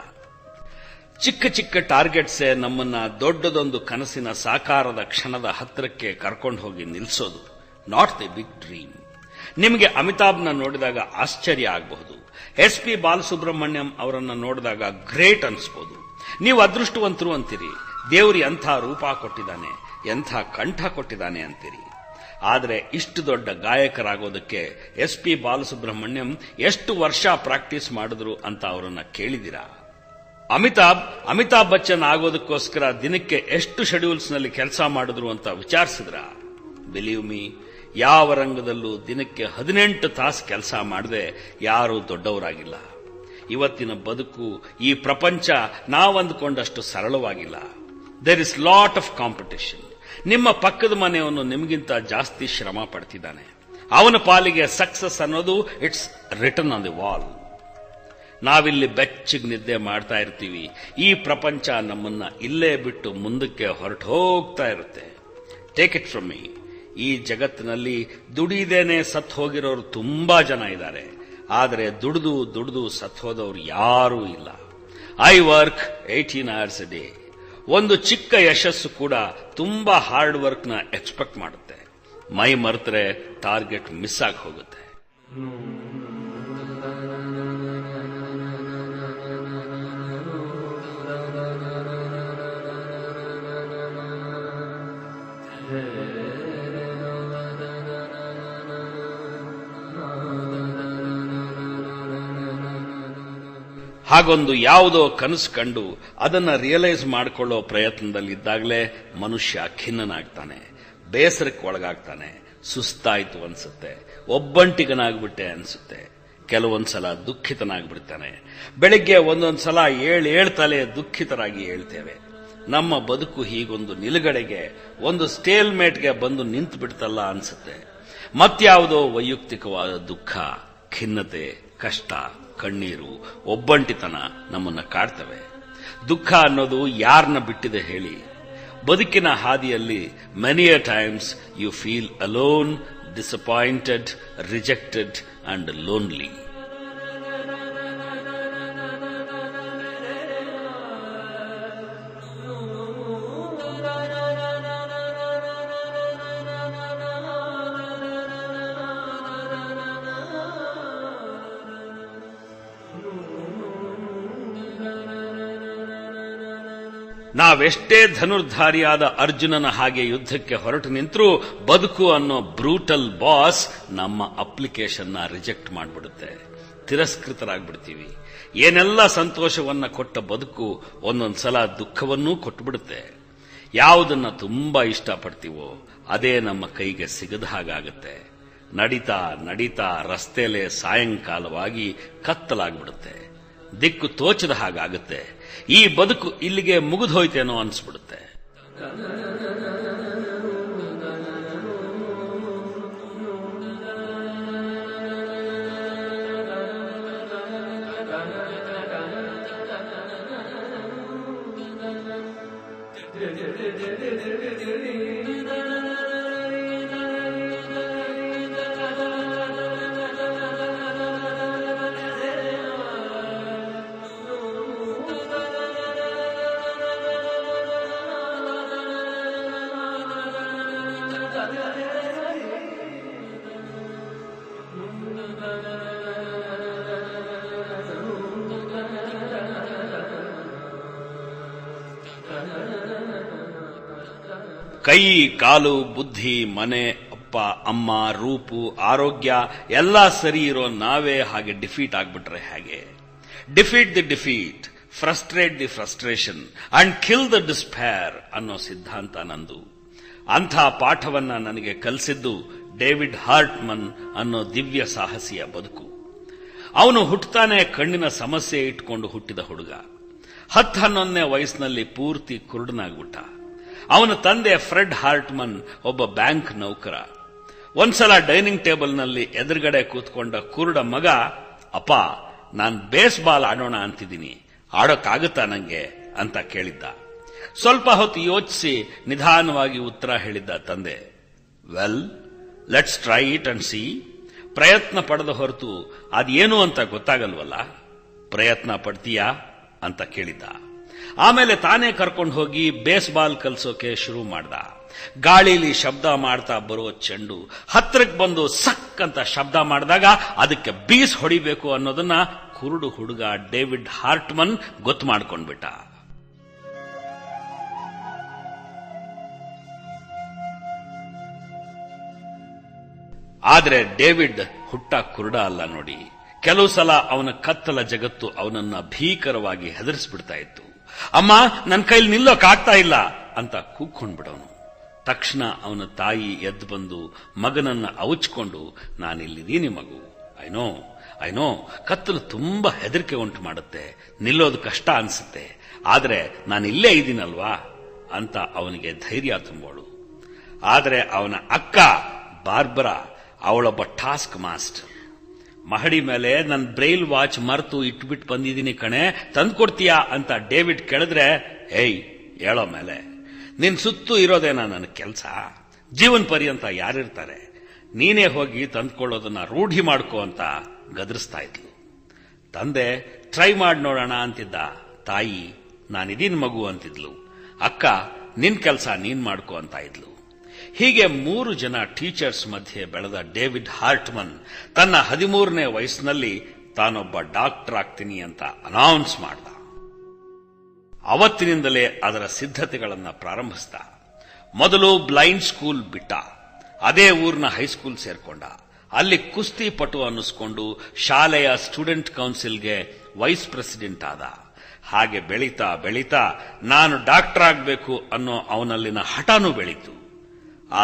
ಚಿಕ್ಕ ಚಿಕ್ಕ ಟಾರ್ಗೆಟ್ಸೇ ನಮ್ಮನ್ನ ದೊಡ್ಡದೊಂದು ಕನಸಿನ ಸಾಕಾರದ ಕ್ಷಣದ ಹತ್ತಿರಕ್ಕೆ ಕರ್ಕೊಂಡು ಹೋಗಿ ನಿಲ್ಲಿಸೋದು. Not the big dream. ನಿಮಗೆ ಅಮಿತಾಬ್ನ ನೋಡಿದಾಗ ಆಶ್ಚರ್ಯ ಆಗಬಹುದು. SP ಬಾಲಸುಬ್ರಹ್ಮಣ್ಯಂ ಅವರನ್ನ ನೋಡಿದಾಗ ಗ್ರೇಟ್ ಅನ್ಸ್ಬೋದು. ನೀವು ಅದೃಷ್ಟವಂತರು ಅಂತೀರಿ. ದೇವ್ರಿ ಎಂಥ ರೂಪ ಕೊಟ್ಟಿದ್ದಾನೆ, ಎಂಥ ಕಂಠ ಕೊಟ್ಟಿದ್ದಾನೆ ಅಂತೀರಿ. ಆದರೆ ಇಷ್ಟು ದೊಡ್ಡ ಗಾಯಕರಾಗೋದಕ್ಕೆ SP ಬಾಲಸುಬ್ರಹ್ಮಣ್ಯಂ ಎಷ್ಟು ವರ್ಷ ಪ್ರಾಕ್ಟೀಸ್ ಮಾಡಿದ್ರು ಅಂತ ಅವರನ್ನ ಕೇಳಿದಿರಾ? ಅಮಿತಾಬ್ ಬಚ್ಚನ್ ಆಗೋದಕ್ಕೋಸ್ಕರ ದಿನಕ್ಕೆ ಎಷ್ಟು ಶೆಡ್ಯೂಲ್ಸ್ ನಲ್ಲಿ ಕೆಲಸ ಮಾಡಿದ್ರು ಅಂತ ವಿಚಾರಿಸಿದ್ರ? ಬಿಲೀವ್ ಮೀ, ಯಾವ ರಂಗದಲ್ಲೂ ದಿನಕ್ಕೆ 18 ತಾಸು ಕೆಲಸ ಮಾಡದೆ ಯಾರೂ ದೊಡ್ಡವರಾಗಿಲ್ಲ. ಇವತ್ತಿನ ಬದುಕು, ಈ ಪ್ರಪಂಚ ನಾವಂದುಕೊಂಡಷ್ಟು ಸರಳವಾಗಿಲ್ಲ. There is lot of competition. ನಿಮ್ಮ ಪಕ್ಕದ ಮನೆಯವನು ನಿಮಗಿಂತ ಜಾಸ್ತಿ ಶ್ರಮ ಪಡ್ತಿದ್ದಾನೆ. ಅವನ ಪಾಲಿಗೆ ಸಕ್ಸಸ್ ಅನ್ನೋದು it's written on the wall. ನಾವಿಲ್ಲಿ ಬೆಚ್ಚಗೆ ನಿದ್ದೆ ಮಾಡ್ತಾ ಇರ್ತೀವಿ. ಈ ಪ್ರಪಂಚ ನಮ್ಮನ್ನ ಇಲ್ಲೇ ಬಿಟ್ಟು ಮುಂದಕ್ಕೆ ಹೊರಟು ಹೋಗ್ತಾ ಇರುತ್ತೆ. ಟೇಕ್ ಇಟ್ ಫ್ರಮ್ ಮೀ, ಈ ಜಗತ್ತಿನಲ್ಲಿ ದುಡಿದೇನೆ ಸತ್ ಹೋಗಿರೋರು ತುಂಬಾ ಜನ ಇದ್ದಾರೆ. ಆದರೆ ದುಡಿದು ಸತ್ ಹೋದವರು ಯಾರೂ ಇಲ್ಲ. I work 18 hours a day. ಒಂದು ಚಿಕ್ಕ ಯಶಸ್ಸು ಕೂಡ ತುಂಬಾ ಹಾರ್ಡ್ ವರ್ಕ್ ನ ಎಕ್ಸ್ಪೆಕ್ಟ್ ಮಾಡುತ್ತೆ. ಮೈ ಮರೆತರೆ ಟಾರ್ಗೆಟ್ ಮಿಸ್ ಆಗಿ ಹೋಗುತ್ತೆ. ಹಾಗೊಂದು ಯಾವುದೋ ಕನಸು ಕಂಡು ಅದನ್ನ ರಿಯಲೈಸ್ ಮಾಡಿಕೊಳ್ಳೋ ಪ್ರಯತ್ನದಲ್ಲಿದ್ದಾಗಲೇ ಮನುಷ್ಯ ಖಿನ್ನನಾಗ್ತಾನೆ, ಬೇಸರಕ್ಕೆ ಒಳಗಾಗ್ತಾನೆ, ಸುಸ್ತಾಯ್ತು ಅನ್ಸುತ್ತೆ, ಒಬ್ಬಂಟಿಗನಾಗ್ಬಿಟ್ಟೆ ಅನ್ಸುತ್ತೆ, ಕೆಲವೊಂದ್ಸಲ ದುಃಖಿತನಾಗ್ಬಿಡ್ತಾನೆ. ಬೆಳಿಗ್ಗೆ ಒಂದೊಂದ್ಸಲ ಏಳ್ತಲೆ ದುಃಖಿತರಾಗಿ ಹೇಳ್ತೇವೆ. ನಮ್ಮ ಬದುಕು ಹೀಗೊಂದು ನಿಲುಗಡೆಗೆ, ಒಂದು ಸ್ಟೇಲ್ಮೇಟ್ಗೆ ಬಂದು ನಿಂತು ಬಿಡ್ತಲ್ಲ ಅನ್ಸುತ್ತೆ. ಮತ್ಯಾವುದೋ ವೈಯಕ್ತಿಕವಾದ ದುಃಖ, ಖಿನ್ನತೆ, ಕಷ್ಟ, ಕಣ್ಣೀರು, ಒಬ್ಬಂಟಿತನ ನಮ್ಮನ್ನ ಕಾಡ್ತವೆ. ದುಃಖ ಅನ್ನೋದು ಯಾರನ್ನ ಬಿಟ್ಟಿದೆ ಹೇಳಿ? ಬದುಕಿನ ಹಾದಿಯಲ್ಲಿ many a times you feel alone, disappointed, rejected and lonely. ನಾವೆಷ್ಟೇ ಧನುರ್ಧಾರಿಯಾದ ಅರ್ಜುನನ ಹಾಗೆ ಯುದ್ಧಕ್ಕೆ ಹೊರಟು ನಿಂತರೂ ಬದುಕು ಅನ್ನೋ ಬ್ರೂಟಲ್ ಬಾಸ್ ನಮ್ಮ ಅಪ್ಲಿಕೇಶನ್ನ ರಿಜೆಕ್ಟ್ ಮಾಡಿಬಿಡುತ್ತೆ. ತಿರಸ್ಕೃತರಾಗ್ಬಿಡ್ತೀವಿ. ಏನೆಲ್ಲ ಸಂತೋಷವನ್ನ ಕೊಟ್ಟ ಬದುಕು ಒಂದೊಂದ್ಸಲ ದುಃಖವನ್ನೂ ಕೊಟ್ಟುಬಿಡುತ್ತೆ. ಯಾವುದನ್ನ ತುಂಬಾ ಇಷ್ಟಪಡ್ತೀವೋ ಅದೇ ನಮ್ಮ ಕೈಗೆ ಸಿಗದ ಹಾಗಾಗುತ್ತೆ. ನಡೀತಾ ನಡೀತಾ ರಸ್ತೆಲೆ ಸಾಯಂಕಾಲವಾಗಿ ಕತ್ತಲಾಗ್ಬಿಡುತ್ತೆ. ದಿಕ್ಕು ತೋಚದ ಹಾಗಾಗುತ್ತೆ. ಈ ಬದುಕು ಇಲ್ಲಿಗೆ ಮುಗಿದೋಯ್ತೇನೋ ಅನ್ಸ್ಬಿಡುತ್ತೆ. ಕೈ, ಕಾಲು, ಬುದ್ಧಿ, ಮನೆ, ಅಪ್ಪ, ಅಮ್ಮ, ರೂಪು, ಆರೋಗ್ಯ ಎಲ್ಲ ಸರಿ ಇರೋ ನಾವೇ ಹಾಗೆ ಡಿಫೀಟ್ ಆಗ್ಬಿಟ್ರೆ ಹೇಗೆ? Defeat the defeat, frustrate the frustration and kill the despair ಅನ್ನೋ ಸಿದ್ಧಾಂತ ನಂದು. ಅಂಥ ಪಾಠವನ್ನ ನನಗೆ ಕಲಿಸಿದ್ದು ಡೇವಿಡ್ ಹಾರ್ಟ್ಮನ್ ಅನ್ನೋ ದಿವ್ಯ ಸಾಹಸಿಯ ಬದುಕು. ಅವನು ಹುಟ್ಟುತ್ತಾನೆ ಕಣ್ಣಿನ ಸಮಸ್ಯೆ ಇಟ್ಕೊಂಡು ಹುಟ್ಟಿದ ಹುಡುಗ. 10-11ನೇ ವಯಸ್ಸಿನಲ್ಲಿ ಪೂರ್ತಿ ಕುರುಡನಾಗ್ಬಿಟ್ಟ. ಅವನ ತಂದೆ ಫ್ರೆಡ್ ಹಾರ್ಟ್ಮನ್ ಒಬ್ಬ ಬ್ಯಾಂಕ್ ನೌಕರ. ಒಂದ್ಸಲ ಡೈನಿಂಗ್ ಟೇಬಲ್ನಲ್ಲಿ ಎದುರುಗಡೆ ಕೂತ್ಕೊಂಡ ಕುರುಡ ಮಗ, ಅಪ್ಪ, ನಾನ್ ಬೇಸ್ ಬಾಲ್ ಆಡೋಣ ಅಂತಿದ್ದೀನಿ, ಆಡೋಕ್ಕಾಗುತ್ತಾ ನಂಗೆ ಅಂತ ಕೇಳಿದ್ದ. ಸ್ವಲ್ಪ ಹೊತ್ತು ಯೋಚಿಸಿ ನಿಧಾನವಾಗಿ ಉತ್ತರ ಹೇಳಿದ್ದ ತಂದೆ, well, let's try it and C. ಪ್ರಯತ್ನ ಪಡೆದ ಹೊರತು ಅದೇನು ಅಂತ ಗೊತ್ತಾಗಲ್ವಲ್ಲ, ಪ್ರಯತ್ನ ಪಡ್ತೀಯಾ ಅಂತ ಕೇಳಿದ್ದ. ಆಮೇಲೆ ತಾನೇ ಕರ್ಕೊಂಡು ಹೋಗಿ ಬೇಸ್ ಬಾಲ್ ಕಲ್ಸೋಕೆ ಶುರು ಮಾಡ್ದ. ಗಾಳಿಲಿ ಶಬ್ದ ಮಾಡ್ತಾ ಬರೋ ಚೆಂಡು ಹತ್ರಕ್ಕೆ ಬಂದು ಸಕ್ ಅಂತ ಶಬ್ದ ಮಾಡಿದಾಗ ಅದಕ್ಕೆ ಬೀಸ್ ಹೊಡಿಬೇಕು ಅನ್ನೋದನ್ನ ಕುರುಡು ಹುಡುಗ ಡೇವಿಡ್ ಹಾರ್ಟ್ಮನ್ ಗೊತ್ತು ಮಾಡ್ಕೊಂಡ್ಬಿಟ್ಟ. ಆದ್ರೆ ಡೇವಿಡ್ ಹುಟ್ಟ ಕುರುಡ ಅಲ್ಲ ನೋಡಿ. ಕೆಲವು ಸಲ ಅವನ ಕತ್ತಲ ಜಗತ್ತು ಅವನನ್ನ ಭೀಕರವಾಗಿ ಹೆದರಿಸ್ಬಿಡ್ತಾ ಇತ್ತು. ಅಮ್ಮ, ನನ್ನ ಕೈಲಿ ನಿಲ್ಲೋಕಾಗ್ತಾ ಇಲ್ಲ ಅಂತ ಕೂಗ್ಕೊಂಡ್ಬಿಡವನು. ತಕ್ಷಣ ಅವನ ತಾಯಿ ಎದ್ದು ಬಂದು ಮಗನನ್ನ ಅವಚ್ಕೊಂಡು, ನಾನಿಲ್ಲಿದ್ದೀನಿ ಮಗು, ಐನೋ ಕತ್ತಲು ತುಂಬಾ ಹೆದರಿಕೆ ಉಂಟು ಮಾಡುತ್ತೆ, ನಿಲ್ಲೋದು ಕಷ್ಟ ಅನ್ಸುತ್ತೆ, ಆದ್ರೆ ನಾನಿಲ್ಲೇ ಇದ್ದೀನಲ್ವಾ ಅಂತ ಅವನಿಗೆ ಧೈರ್ಯ ತುಂಬೋಳು. ಆದ್ರೆ ಅವನ ಅಕ್ಕ ಬಾರ್ಬರಾ ಅವಳೊಬ್ಬ ಟಾಸ್ಕ್ ಮಾಸ್ಟರ್. ಮಹಡಿ ಮೇಲೆ ನನ್ನ ಬ್ರೈಲ್ ವಾಚ್ ಮರೆತು ಇಟ್ಬಿಟ್ಟು ಬಂದಿದ್ದೀನಿ ಕಣೆ, ತಂದ್ಕೊಡ್ತೀಯಾ ಅಂತ ಡೇವಿಡ್ ಕೇಳಿದ್ರೆ, ಏಯ್ ಹೇಳೋ ಮೇಲೆ, ನಿನ್ ಸುತ್ತು ಇರೋದೇನಾ ನನ್ನ ಕೆಲಸ, ಜೀವನ ಪರ್ಯಂತ ಯಾರಿರ್ತಾರೆ, ನೀನೇ ಹೋಗಿ ತಂದ್ಕೊಳ್ಳೋದನ್ನ ರೂಢಿ ಮಾಡ್ಕೋ ಅಂತ ಗದರಿಸ್ತಾ ಇದ್ಲು. ತಂದೆ ಟ್ರೈ ಮಾಡಿ ನೋಡೋಣ ಅಂತಿದ್ದ. ತಾಯಿ ನಾನಿದೀನ್ ಮಗು ಅಂತಿದ್ಲು. ಅಕ್ಕ ನಿನ್ ಕೆಲಸ ನೀನ್ ಮಾಡ್ಕೋ ಅಂತ ಇದ್ಲು. ಹೀಗೆ 3 ಜನ ಟೀಚರ್ಸ್ ಮಧ್ಯೆ ಬೆಳೆದ ಡೇವಿಡ್ ಹಾರ್ಟ್ಮನ್ ತನ್ನ 13ನೇ ವಯಸ್ಸಿನಲ್ಲಿ ತಾನೊಬ್ಬ ಡಾಕ್ಟರ್ ಆಗ್ತೀನಿ ಅಂತ ಅನೌನ್ಸ್ ಮಾಡ್ದ. ಅವತ್ತಿನಿಂದಲೇ ಅದರ ಸಿದ್ಧತೆಗಳನ್ನು ಪ್ರಾರಂಭಿಸಿದ. ಮೊದಲು ಬ್ಲೈಂಡ್ ಸ್ಕೂಲ್ ಬಿಟ್ಟ. ಅದೇ ಊರಿನ ಹೈಸ್ಕೂಲ್ ಸೇರ್ಕೊಂಡ. ಅಲ್ಲಿ ಕುಸ್ತಿ ಪಟು ಅನ್ನಿಸ್ಕೊಂಡು ಶಾಲೆಯ ಸ್ಟೂಡೆಂಟ್ ಕೌನ್ಸಿಲ್ಗೆ ವೈಸ್ ಪ್ರೆಸಿಡೆಂಟ್ ಆದ. ಹಾಗೆ ಬೆಳೀತಾ ಬೆಳೀತಾ ನಾನು ಡಾಕ್ಟರ್ ಆಗಬೇಕು ಅನ್ನೋ ಅವನಲ್ಲಿನ ಹಠನೂ ಬೆಳೀತು.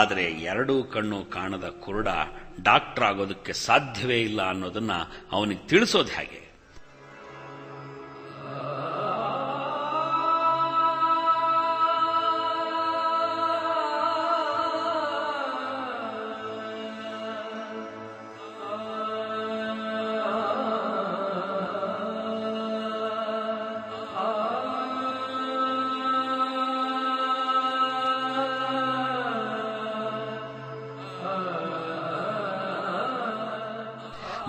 ಆದರೆ 2 ಕಣ್ಣು ಕಾಣದ ಕುರುಡ ಡಾಕ್ಟರ್ ಆಗೋದಕ್ಕೆ ಸಾಧ್ಯವೇ ಇಲ್ಲ ಅನ್ನೋದನ್ನ ಅವನಿಗೆ ತಿಳಿಸೋದು ಹೇಗೆ?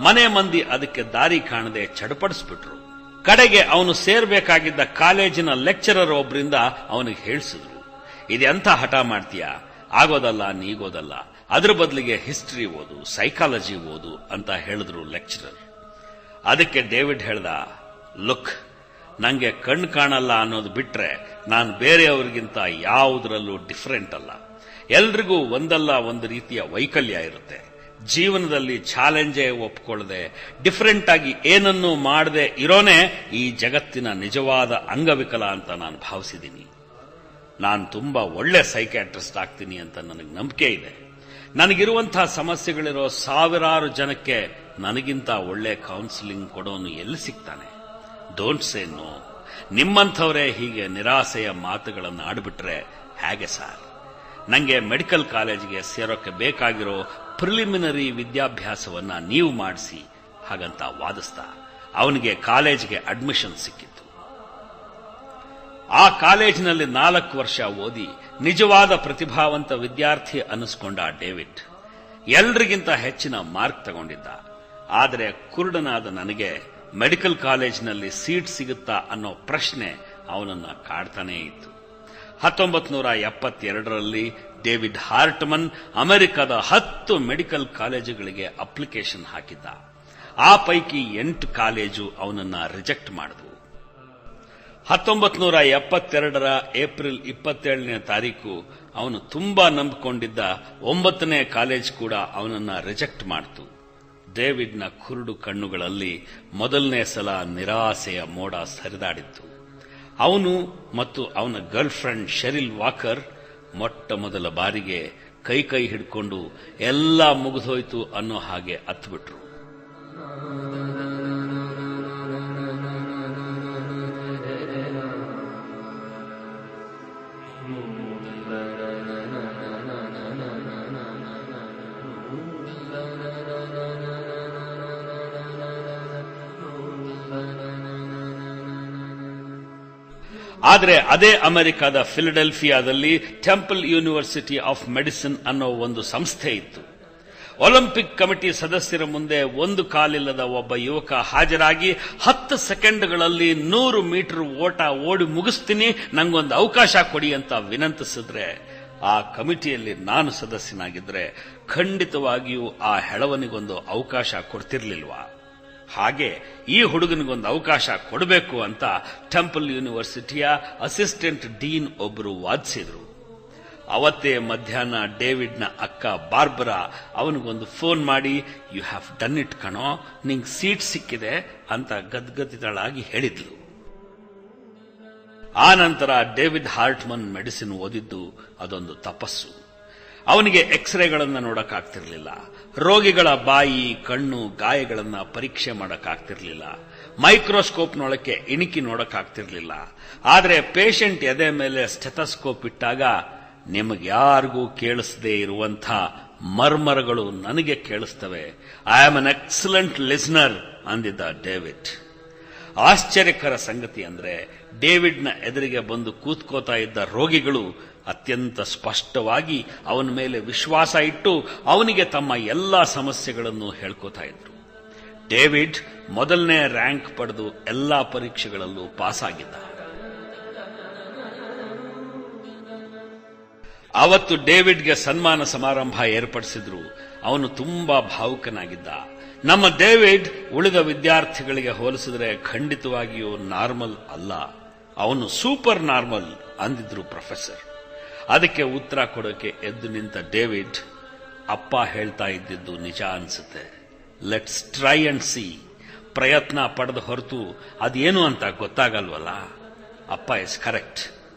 ಮನೆ ಮಂದಿ ಅದಕ್ಕೆ ದಾರಿ ಕಾಣದೆ ಚಡಪಡಿಸ್ಬಿಟ್ರು. ಕಡೆಗೆ ಅವನು ಸೇರ್ಬೇಕಾಗಿದ್ದ ಕಾಲೇಜಿನ ಲೆಕ್ಚರರ್ ಒಬ್ಬರಿಂದ ಅವನಿಗೆ ಹೇಳಿಸಿದ್ರು, ಇದೆಂಥ ಹಠ ಮಾಡ್ತೀಯಾ, ಆಗೋದಲ್ಲ ನೀಗೋದಲ್ಲ, ಅದ್ರ ಬದಲಿಗೆ ಹಿಸ್ಟರಿ ಓದು, ಸೈಕಾಲಜಿ ಓದು ಅಂತ ಹೇಳಿದ್ರು ಲೆಕ್ಚರರ್. ಅದಕ್ಕೆ ಡೇವಿಡ್ ಹೇಳ್ದ, ಲುಕ್, ನಂಗೆ ಕಣ್ಣು ಕಾಣಲ್ಲ ಅನ್ನೋದು ಬಿಟ್ರೆ ನಾನು ಬೇರೆಯವ್ರಿಗಿಂತ ಯಾವುದರಲ್ಲೂ ಡಿಫರೆಂಟ್ ಅಲ್ಲ. ಎಲ್ರಿಗೂ ಒಂದಲ್ಲ ಒಂದು ರೀತಿಯ ವೈಕಲ್ಯ ಇರುತ್ತೆ. ಜೀವನದಲ್ಲಿ ಚಾಲೆಂಜೇ ಒಪ್ಕೊಳ್ಳದೆ ಡಿಫರೆಂಟ್ ಆಗಿ ಏನನ್ನೂ ಮಾಡದೆ ಇರೋನೇ ಈ ಜಗತ್ತಿನ ನಿಜವಾದ ಅಂಗವಿಕಲ ಅಂತ ನಾನು ಭಾವಿಸಿದ್ದೀನಿ. ನಾನು ತುಂಬಾ ಒಳ್ಳೆ ಸೈಕ್ಯಾಟ್ರಿಸ್ಟ್ ಆಗ್ತೀನಿ ಅಂತ ನನಗೆ ನಂಬಿಕೆ ಇದೆ. ನನಗಿರುವಂತಹ ಸಮಸ್ಯೆಗಳಿರೋ ಸಾವಿರಾರು ಜನಕ್ಕೆ ನನಗಿಂತ ಒಳ್ಳೆ ಕೌನ್ಸಿಲಿಂಗ್ ಕೊಡೋನು ಎಲ್ಲಿ ಸಿಗ್ತಾನೆ? Don't say no. ನಿಮ್ಮಂಥವರೇ ಹೀಗೆ ನಿರಾಸೆಯ ಮಾತುಗಳನ್ನು ಆಡ್ಬಿಟ್ರೆ ಹೇಗೆ ಸಾರ್? ನಂಗೆ ಮೆಡಿಕಲ್ ಕಾಲೇಜಿಗೆ ಸೇರೋಕೆ ಬೇಕಾಗಿರೋ ಪ್ರಿಲಿಮಿನರಿ ವಿದ್ಯಾಭ್ಯಾಸವನ್ನ ನೀವು ಮಾಡಿಸಿ ಹಾಗಂತ ವಾದಿಸ್ತಾ ಅವನಿಗೆ ಕಾಲೇಜಿಗೆ ಅಡ್ಮಿಷನ್ ಸಿಕ್ಕಿತ್ತು. ಆ ಕಾಲೇಜಿನಲ್ಲಿ 4 ವರ್ಷ ಓದಿ ನಿಜವಾದ ಪ್ರತಿಭಾವಂತ ವಿದ್ಯಾರ್ಥಿ ಅನ್ನಿಸ್ಕೊಂಡ ಡೇವಿಡ್. ಎಲ್ರಿಗಿಂತ ಹೆಚ್ಚಿನ ಮಾರ್ಕ್ ತಗೊಂಡಿದ್ದ. ಆದರೆ ಕುರುಡನಾದ ನನಗೆ ಮೆಡಿಕಲ್ ಕಾಲೇಜಿನಲ್ಲಿ ಸೀಟ್ ಸಿಗುತ್ತಾ ಅನ್ನೋ ಪ್ರಶ್ನೆ ಅವನನ್ನ ಕಾಡ್ತಾನೇ ಇತ್ತು. 1972ರಲ್ಲಿ ಡೇವಿಡ್ ಹಾರ್ಟ್ಮನ್ ಅಮೆರಿಕದ 10 ಮೆಡಿಕಲ್ ಕಾಲೇಜುಗಳಿಗೆ ಅಪ್ಲಿಕೇಶನ್ ಹಾಕಿದ್ದ. ಆ ಪೈಕಿ 8 ಕಾಲೇಜು ಅವನನ್ನ ರಿಜೆಕ್ಟ್ ಮಾಡಿದವು. 1972ರ ಏಪ್ರಿಲ್ 27ನೇ ತಾರೀಕು ಅವನು ತುಂಬಾ ನಂಬಿಕೊಂಡಿದ್ದ 9ನೇ ಕಾಲೇಜ್ ಕೂಡ ಅವನನ್ನ ರಿಜೆಕ್ಟ್ ಮಾಡಿತು. ಡೇವಿಡ್ನ ಕುರುಡು ಕಣ್ಣುಗಳಲ್ಲಿ ಮೊದಲನೇ ಸಲ ನಿರಾಸೆಯ ಮೋಡ ಸರಿದಾಡಿತ್ತು. ಅವನು ಮತ್ತು ಅವನ ಗರ್ಲ್ ಫ್ರೆಂಡ್ ಶೆರಿಲ್ ವಾಕರ್ ಮೊಟ್ಟ ಮೊದಲ ಬಾರಿಗೆ ಕೈ ಹಿಡ್ಕೊಂಡು ಎಲ್ಲ ಮುಗಿದೋಯ್ತು ಅನ್ನೋ ಹಾಗೆ ಅತ್ಬಿಟ್ರು. ಆದರೆ ಅದೇ ಅಮೆರಿಕದ ಫಿಲಡೆಲ್ಫಿಯಾದಲ್ಲಿ ಟೆಂಪಲ್ ಯೂನಿವರ್ಸಿಟಿ ಆಫ್ ಮೆಡಿಸಿನ್ ಅನ್ನೋ ಒಂದು ಸಂಸ್ಥೆ ಇತ್ತು. ಒಲಿಂಪಿಕ್ ಕಮಿಟಿ ಸದಸ್ಯರ ಮುಂದೆ ಒಂದು ಕಾಲಿಲ್ಲದ ಒಬ್ಬ ಯುವಕ ಹಾಜರಾಗಿ 10 ಸೆಕೆಂಡ್ಗಳಲ್ಲಿ 100 ಮೀಟರ್ ಓಟ ಓಡಿ ಮುಗಿಸ್ತೀನಿ, ನಂಗೊಂದು ಅವಕಾಶ ಕೊಡಿ ಅಂತ ವಿನಂತಿಸಿದ್ರೆ, ಆ ಕಮಿಟಿಯಲ್ಲಿ ನಾನು ಸದಸ್ಯನಾಗಿದ್ರೆ ಖಂಡಿತವಾಗಿಯೂ ಆ ಹೆಳವನಿಗೊಂದು ಅವಕಾಶ ಕೊಡ್ತಿರ್ಲಿಲ್ವಾ? ಹಾಗೆ ಈ ಹುಡುಗನಿಗೊಂದು ಅವಕಾಶ ಕೊಡಬೇಕು ಅಂತ ಟೆಂಪಲ್ ಯೂನಿವರ್ಸಿಟಿಯ ಅಸಿಸ್ಟೆಂಟ್ ಡೀನ್ ಒಬ್ಬರು ವಾದಿಸಿದ್ರು. ಅವತ್ತೇ ಮಧ್ಯಾಹ್ನ ಡೇವಿಡ್ನ ಅಕ್ಕ ಬಾರ್ಬರಾ ಅವನಿಗೊಂದು ಫೋನ್ ಮಾಡಿ, ಯು ಹ್ಯಾವ್ ಡನ್ ಇಟ್ ಕಣೋ, ನಿಂಗೆ ಸೀಟ್ ಸಿಕ್ಕಿದೆ ಅಂತ ಗದ್ಗದಿತಳಾಗಿ ಹೇಳಿದ್ಲು. ಆ ನಂತರ ಡೇವಿಡ್ ಹಾರ್ಟ್ಮನ್ ಮೆಡಿಸಿನ್ ಓದಿದ್ದು ಅದೊಂದು ತಪಸ್ಸು. ಅವನಿಗೆ ಎಕ್ಸ್ರೇಗಳನ್ನು ನೋಡಕ್ಕಾಗ್ತಿರ್ಲಿಲ್ಲ, ರೋಗಿಗಳ ಬಾಯಿ ಕಣ್ಣು ಗಾಯಗಳನ್ನ ಪರೀಕ್ಷೆ ಮಾಡಕ್ಕಾಗ್ತಿರ್ಲಿಲ್ಲ, ಮೈಕ್ರೋಸ್ಕೋಪ್ನೊಳಕ್ಕೆ ಇಣಿಕಿ ನೋಡಕ್ಕಾಗ್ತಿರ್ಲಿಲ್ಲ. ಆದರೆ ಪೇಷಂಟ್ ಎದೆ ಮೇಲೆ ಸ್ಟೆಥೋಸ್ಕೋಪ್ ಇಟ್ಟಾಗ ನಿಮಗ್ಯಾರಿಗೂ ಕೇಳಿಸದೇ ಇರುವಂಥ ಮರ್ಮರಗಳು ನನಗೆ ಕೇಳಿಸ್ತವೆ. I am an excellent listener ಅಂದಿದ್ದ ಡೇವಿಡ್. ಆಶ್ಚರ್ಯಕರ ಸಂಗತಿ ಅಂದ್ರೆ, ಡೇವಿಡ್ನ ಎದುರಿಗೆ ಬಂದು ಕೂತ್ಕೋತಾ ಇದ್ದ ರೋಗಿಗಳು ಅತ್ಯಂತ ಸ್ಪಷ್ಟವಾಗಿ ಅವನ ಮೇಲೆ ವಿಶ್ವಾಸ ಇಟ್ಟು ಅವನಿಗೆ ತಮ್ಮ ಎಲ್ಲಾ ಸಮಸ್ಯೆಗಳನ್ನು ಹೇಳ್ಕೋತಾ ಇದ್ರು. ಡೇವಿಡ್ ಮೊದಲನೇ ರ್ಯಾಂಕ್ ಪಡೆದು ಎಲ್ಲಾ ಪರೀಕ್ಷೆಗಳಲ್ಲೂ ಪಾಸ್ ಆಗಿದ್ದ. ಅವತ್ತು ಡೇವಿಡ್ಗೆ ಸನ್ಮಾನ ಸಮಾರಂಭ ಏರ್ಪಡಿಸಿದ್ರು. ಅವನು ತುಂಬಾ ಭಾವುಕನಾಗಿದ್ದ. ನಮ್ಮ ಡೇವಿಡ್ ಉಳಿದ ವಿದ್ಯಾರ್ಥಿಗಳಿಗೆ ಹೋಲಿಸಿದ್ರೆ ಖಂಡಿತವಾಗಿಯೂ ನಾರ್ಮಲ್ ಅಲ್ಲ, ಅವನು ಸೂಪರ್ ನಾರ್ಮಲ್ ಅಂದಿದ್ರು ಪ್ರೊಫೆಸರ್. ಅದಕ್ಕೆ ಉತ್ತರ ಕೊಡೋಕೆ ಎದ್ದು ನಿಂತ ಡೇವಿಡ್, ಅಪ್ಪ ಹೇಳ್ತಾ ಇದ್ದಿದ್ದು ನಿಜ ಅನ್ಸುತ್ತೆ, ಲೆಟ್ಸ್ ಟ್ರೈ ಅಂಡ್ ಸಿ. ಪ್ರಯತ್ನ ಪಡೆದ ಹೊರತು ಅದೇನು ಅಂತ ಗೊತ್ತಾಗಲ್ವಲ್ಲ. ಅಪ್ಪ ಇಸ್ ಕರೆಕ್ಟ್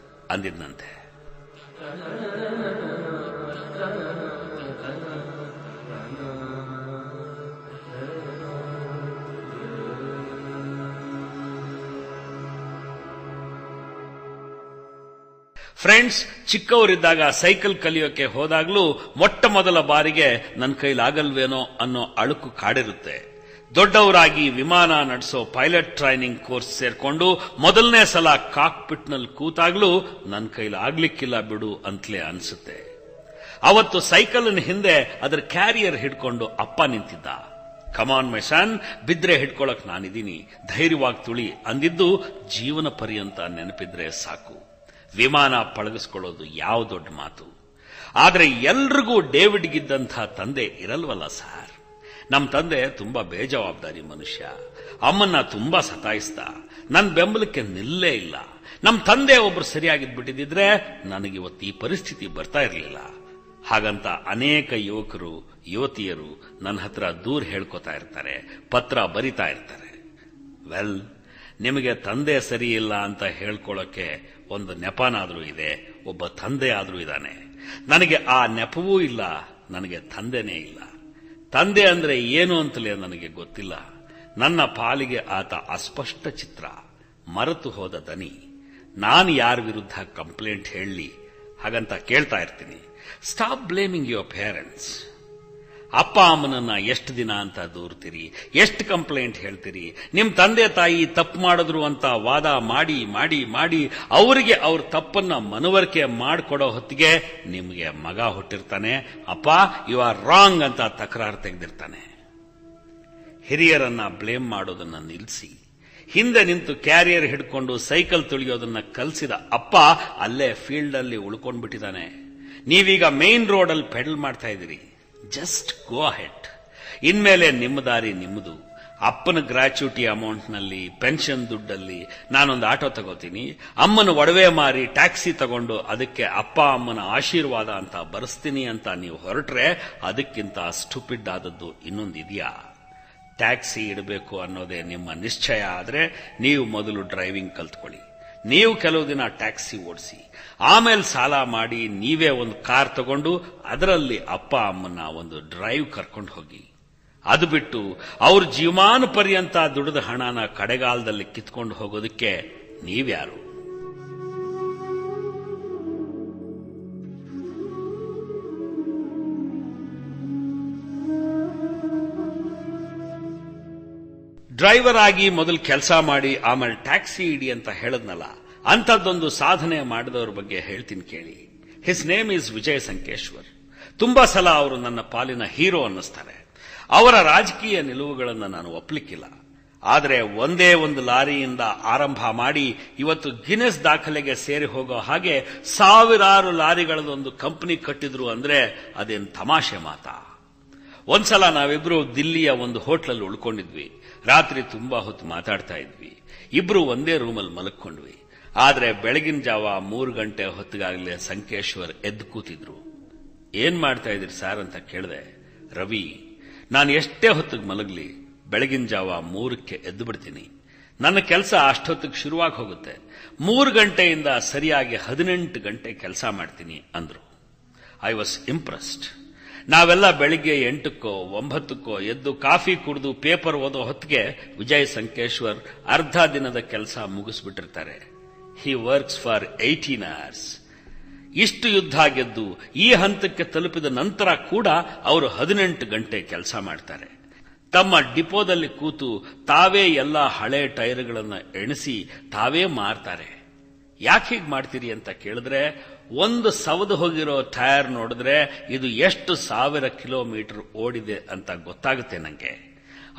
ಅಂದಿದ್ನಂತೆ. ಫ್ರೆಂಡ್ಸ್, ಚಿಕ್ಕವರಿದ್ದಾಗ ಸೈಕಲ್ ಕಲಿಯೋಕೆ ಹೋದಾಗ್ಲೂ ಮೊಟ್ಟ ಮೊದಲ ಬಾರಿಗೆ ನನ್ನ ಕೈಲಾಗಲ್ವೇನೋ ಅನ್ನೋ ಅಳುಕು ಕಾಡಿರುತ್ತೆ. ದೊಡ್ಡವರಾಗಿ ವಿಮಾನ ನಡೆಸೋ ಪೈಲಟ್ ಟ್ರೈನಿಂಗ್ ಕೋರ್ಸ್ ಸೇರ್ಕೊಂಡು ಮೊದಲನೇ ಸಲ ಕಾಕ್ಪಿಟ್ನಲ್ಲಿ ಕೂತಾಗ್ಲೂ ನನ್ನ ಕೈಲಾಗ್ಲಿಕ್ಕಿಲ್ಲ ಬಿಡು ಅಂತಲೇ ಅನ್ಸುತ್ತೆ. ಅವತ್ತು ಸೈಕಲ್ನ ಹಿಂದೆ ಅದರ ಕ್ಯಾರಿಯರ್ ಹಿಡ್ಕೊಂಡು ಅಪ್ಪ ನಿಂತಿದ್ದ. ಕಮಾನ್ ಮೈ ಸನ್, ಬಿದ್ರೆ ಹಿಡ್ಕೊಳಕ್ ನಾನಿದ್ದೀನಿ, ಧೈರ್ಯವಾಗಿ ತುಳಿ ಅಂದಿದ್ದು ಜೀವನ ಪರ್ಯಂತ ನೆನಪಿದ್ರೆ ಸಾಕು. ವಿಮಾನ ಪಳಗಿಸ್ಕೊಳ್ಳೋದು ಯಾವ ದೊಡ್ಡ ಮಾತು. ಆದ್ರೆ ಎಲ್ರಿಗೂ ಡೇವಿಡ್ಗಿದ್ದಂಥ ತಂದೆ ಇರಲ್ವಲ್ಲ ಸಾರ್. ನಮ್ಮ ತಂದೆ ತುಂಬಾ ಬೇಜವಾಬ್ದಾರಿ ಮನುಷ್ಯ. ಅಮ್ಮನ್ನ ತುಂಬಾ ಸತಾಯಿಸ್ದ. ನನ್ನ ಬೆಂಬಲಕ್ಕೆ ನಿಲ್ಲೇ ಇಲ್ಲ. ನಮ್ಮ ತಂದೆ ಒಬ್ರು ಸರಿಯಾಗಿದ್ಬಿಟ್ಟಿದ್ರೆ ನನಗಿವತ್ತು ಈ ಪರಿಸ್ಥಿತಿ ಬರ್ತಾ ಇರಲಿಲ್ಲ. ಹಾಗಂತ ಅನೇಕ ಯುವಕರು ಯುವತಿಯರು ನನ್ನ ಹತ್ರ ದೂರ ಹೇಳ್ಕೊತಾ ಇರ್ತಾರೆ, ಪತ್ರ ಬರಿತಾ ಇರ್ತಾರೆ. ವೆಲ್, ನಿಮಗೆ ತಂದೆ ಸರಿ ಇಲ್ಲ ಅಂತ ಹೇಳ್ಕೊಳ್ಳೋಕೆ ಒಂದು ನೆಪನಾದ್ರೂ ಇದೆ, ಒಬ್ಬ ತಂದೆ ಆದ್ರೂ ಇದ್ದಾನೆ. ನನಗೆ ಆ ನೆಪವೂ ಇಲ್ಲ, ನನಗೆ ತಂದೆನೇ ಇಲ್ಲ. ತಂದೆ ಅಂದ್ರೆ ಏನು ಅಂತಲೇ ನನಗೆ ಗೊತ್ತಿಲ್ಲ. ನನ್ನ ಪಾಲಿಗೆ ಆತ ಅಸ್ಪಷ್ಟ ಚಿತ್ರ, ಮರೆತು ಹೋದ ದನಿ. ನಾನು ಯಾರ ವಿರುದ್ಧ ಕಂಪ್ಲೇಂಟ್ ಹೇಳಲಿ? ಹಾಗಂತ ಕೇಳ್ತಾ ಇರ್ತೀನಿ, ಸ್ಟಾಪ್ ಬ್ಲೇಮಿಂಗ್ ಯುವರ್ ಪೇರೆಂಟ್ಸ್. ಅಪ್ಪ ಅಮ್ಮನನ್ನ ಎಷ್ಟು ದಿನ ಅಂತ ದೂರ್ತೀರಿ, ಎಷ್ಟು ಕಂಪ್ಲೇಂಟ್ ಹೇಳ್ತೀರಿ? ನಿಮ್ ತಂದೆ ತಾಯಿ ತಪ್ಪು ಮಾಡಿದ್ರು ಅಂತ ವಾದ ಮಾಡಿ ಮಾಡಿ ಮಾಡಿ ಅವರಿಗೆ ಅವ್ರ ತಪ್ಪನ್ನ ಮನವರಿಕೆ ಮಾಡಿಕೊಡೋ ಹೊತ್ತಿಗೆ ನಿಮಗೆ ಮಗ ಹುಟ್ಟಿರ್ತಾನೆ, ಅಪ್ಪ ಯು ಆರ್ ರಾಂಗ್ ಅಂತ ತಕರಾರು ತೆಗೆದಿರ್ತಾನೆ. ಹಿರಿಯರನ್ನ ಬ್ಲೇಮ್ ಮಾಡೋದನ್ನ ನಿಲ್ಲಿಸಿ ಹಿಂದೆ ನಿಂತು ಕ್ಯಾರಿಯರ್ ಹಿಡ್ಕೊಂಡು ಸೈಕಲ್ ತುಳಿಯೋದನ್ನ ಕಲಿಸಿದ ಅಪ್ಪ ಅಲ್ಲೇ ಫೀಲ್ಡ್ ಅಲ್ಲಿ ಉಳ್ಕೊಂಡ್ಬಿಟ್ಟಿದ್ದಾನೆ. ನೀವೀಗ ಮೇನ್ ರೋಡ್ ಅಲ್ಲಿ ಪೆಡಲ್ ಮಾಡ್ತಾ ಇದ್ದೀರಿ. Just go ahead. ಇನ್ಮೇಲೆ ನಿಮ್ಮ ದಾರಿ ನಿಮ್ಮದು. ಅಪ್ಪನ ಗ್ರಾಚ್ಯುಟಿ ಅಮೌಂಟ್ನಲ್ಲಿ, ಪೆನ್ಷನ್ ದುಡ್ಡಲ್ಲಿ ನಾನೊಂದು ಆಟೋ ತಗೋತೀನಿ, ಅಮ್ಮನ ಒಡವೆ ಮಾರಿ ಟ್ಯಾಕ್ಸಿ ತಗೊಂಡು ಅದಕ್ಕೆ ಅಪ್ಪ ಅಮ್ಮನ ಆಶೀರ್ವಾದ ಅಂತ ಬರೆಸ್ತೀನಿ ಅಂತ ನೀವು ಹೊರಟ್ರೆ ಅದಕ್ಕಿಂತ ಸ್ಟುಪಿಡ್ ಆದದ್ದು ಇನ್ನೊಂದಿದೆಯಾ? ಟ್ಯಾಕ್ಸಿ ಇಡಬೇಕು ಅನ್ನೋದೇ ನಿಮ್ಮ ನಿಶ್ಚಯ ಆದ್ರೆ ನೀವು ಮೊದಲು ಡ್ರೈವಿಂಗ್ ಕಲ್ತ್ಕೊಳ್ಳಿ. ನೀವು ಕೆಲವು ದಿನ ಟ್ಯಾಕ್ಸಿ ಓಡಿಸಿ, ಆಮೇಲೆ ಸಾಲ ಮಾಡಿ ನೀವೇ ಒಂದು ಕಾರ್ ತಗೊಂಡು ಅದರಲ್ಲಿ ಅಪ್ಪ ಅಮ್ಮನ ಒಂದು ಡ್ರೈವ್ ಕರ್ಕೊಂಡು ಹೋಗಿ. ಅದು ಬಿಟ್ಟು ಅವ್ರ ಜೀವಮಾನ ಪರ್ಯಂತ ದುಡಿದ ಹಣನ ಕಡೆಗಾಲದಲ್ಲಿ ಕಿತ್ಕೊಂಡು ಹೋಗೋದಕ್ಕೆ ನೀವ್ಯಾರು? ಡ್ರೈವರ್ ಆಗಿ ಮೊದಲು ಕೆಲಸ ಮಾಡಿ ಆಮೇಲೆ ಟ್ಯಾಕ್ಸಿ ಇಡಿ ಅಂತ ಹೇಳದ್ನಲ್ಲ, ಅಂಥದ್ದೊಂದು ಸಾಧನೆ ಮಾಡಿದವರ ಬಗ್ಗೆ ಹೇಳ್ತೀನಿ ಕೇಳಿ. His name is Vijay Sankeshwar. ತುಂಬಾ ಸಲ ಅವರು ನನ್ನ ಪಾಲಿನ ಹೀರೋ ಅನ್ನಿಸ್ತಾರೆ. ಅವರ ರಾಜಕೀಯ ನಿಲುವುಗಳನ್ನು ನಾನು ಒಪ್ಪಲಿಕ್ಕಿಲ್ಲ. ಆದರೆ ಒಂದೇ ಒಂದು ಲಾರಿಯಿಂದ ಆರಂಭ ಮಾಡಿ ಇವತ್ತು ಗಿನೆಸ್ ದಾಖಲೆಗೆ ಸೇರಿ ಹೋಗೋ ಹಾಗೆ ಸಾವಿರಾರು ಲಾರಿಗಳದೊಂದು ಕಂಪನಿ ಕಟ್ಟಿದ್ರು ಅಂದ್ರೆ ಅದೇನು ತಮಾಷೆ ಮಾತಾ? ಒಂದ್ಸಲ ನಾವಿಬ್ರು ದಿಲ್ಲಿಯ ಒಂದು ಹೋಟ್ಲಲ್ಲಿ ಉಳ್ಕೊಂಡಿದ್ವಿ. ರಾತ್ರಿ ತುಂಬಾ ಹೊತ್ತು ಮಾತಾಡ್ತಾ ಇದ್ವಿ. ಇಬ್ರು ಒಂದೇ ರೂಮಲ್ಲಿ ಮಲಕ್ಕೊಂಡ್ವಿ. ಆದ್ರೆ ಬೆಳಗಿನ ಜಾವ 3 ಗಂಟೆ ಹೊತ್ತಿಗಾಗಲೇ ಸಂಕೇಶ್ವರ್ ಎದ್ದು ಕೂತಿದ್ರು. ಏನ್ ಮಾಡ್ತಾ ಇದ್ರಿ ಸರ್ ಅಂತ ಕೇಳಿದೆ. ರವಿ, ನಾನು ಎಷ್ಟೇ ಹೊತ್ತಿಗೆ ಮಲಗಲಿ ಬೆಳಗಿನ ಜಾವ 3ಕ್ಕೆ ಎದ್ದು ಬಿಡ್ತೀನಿ. ನನ್ನ ಕೆಲಸ ಅಷ್ಟೊತ್ತಿಗೆ ಶುರುವಾಗಿ ಹೋಗುತ್ತೆ. 3 ಗಂಟೆಯಿಂದ ಸರಿಯಾಗಿ 18 ಗಂಟೆ ಕೆಲಸ ಮಾಡ್ತೀನಿ ಅಂದ್ರು. I was impressed. ನಾವೆಲ್ಲ ಬೆಳಿಗ್ಗೆ 8ಕ್ಕೋ 9ಕ್ಕೋ ಎದ್ದು ಕಾಫಿ ಕುಡಿದು ಪೇಪರ್ ಓದೋ ಹೊತ್ತಿಗೆ ವಿಜಯ್ ಸಂಕೇಶ್ವರ್ ಅರ್ಧ ದಿನದ ಕೆಲಸ ಮುಗಿಸ್ಬಿಟ್ಟಿರ್ತಾರೆ. He works for 18 hours. ಇಷ್ಟು ಯುದ್ಧ ಗೆದ್ದು ಈ ಹಂತಕ್ಕೆ ತಲುಪಿದ ನಂತರ ಕೂಡ ಅವರು 18 ಗಂಟೆ ಕೆಲಸ ಮಾಡ್ತಾರೆ. ತಮ್ಮ ಡಿಪೋದಲ್ಲಿ ಕೂತು ತಾವೇ ಎಲ್ಲ ಹಳೆ ಟೈರ್ಗಳನ್ನು ಎಣಿಸಿ ತಾವೇ ಮಾರ್ತಾರೆ. ಯಾಕೆ ಹೀಗೆ ಮಾಡ್ತೀರಿ ಅಂತ ಕೇಳಿದ್ರೆ, ಒಂದು ಸವದು ಹೋಗಿರೋ ಟೈರ್ ನೋಡಿದ್ರೆ ಇದು ಎಷ್ಟು 1000 ಕಿಲೋಮೀಟರ್ ಓಡಿದೆ ಅಂತ ಗೊತ್ತಾಗುತ್ತೆ ನಂಗೆ.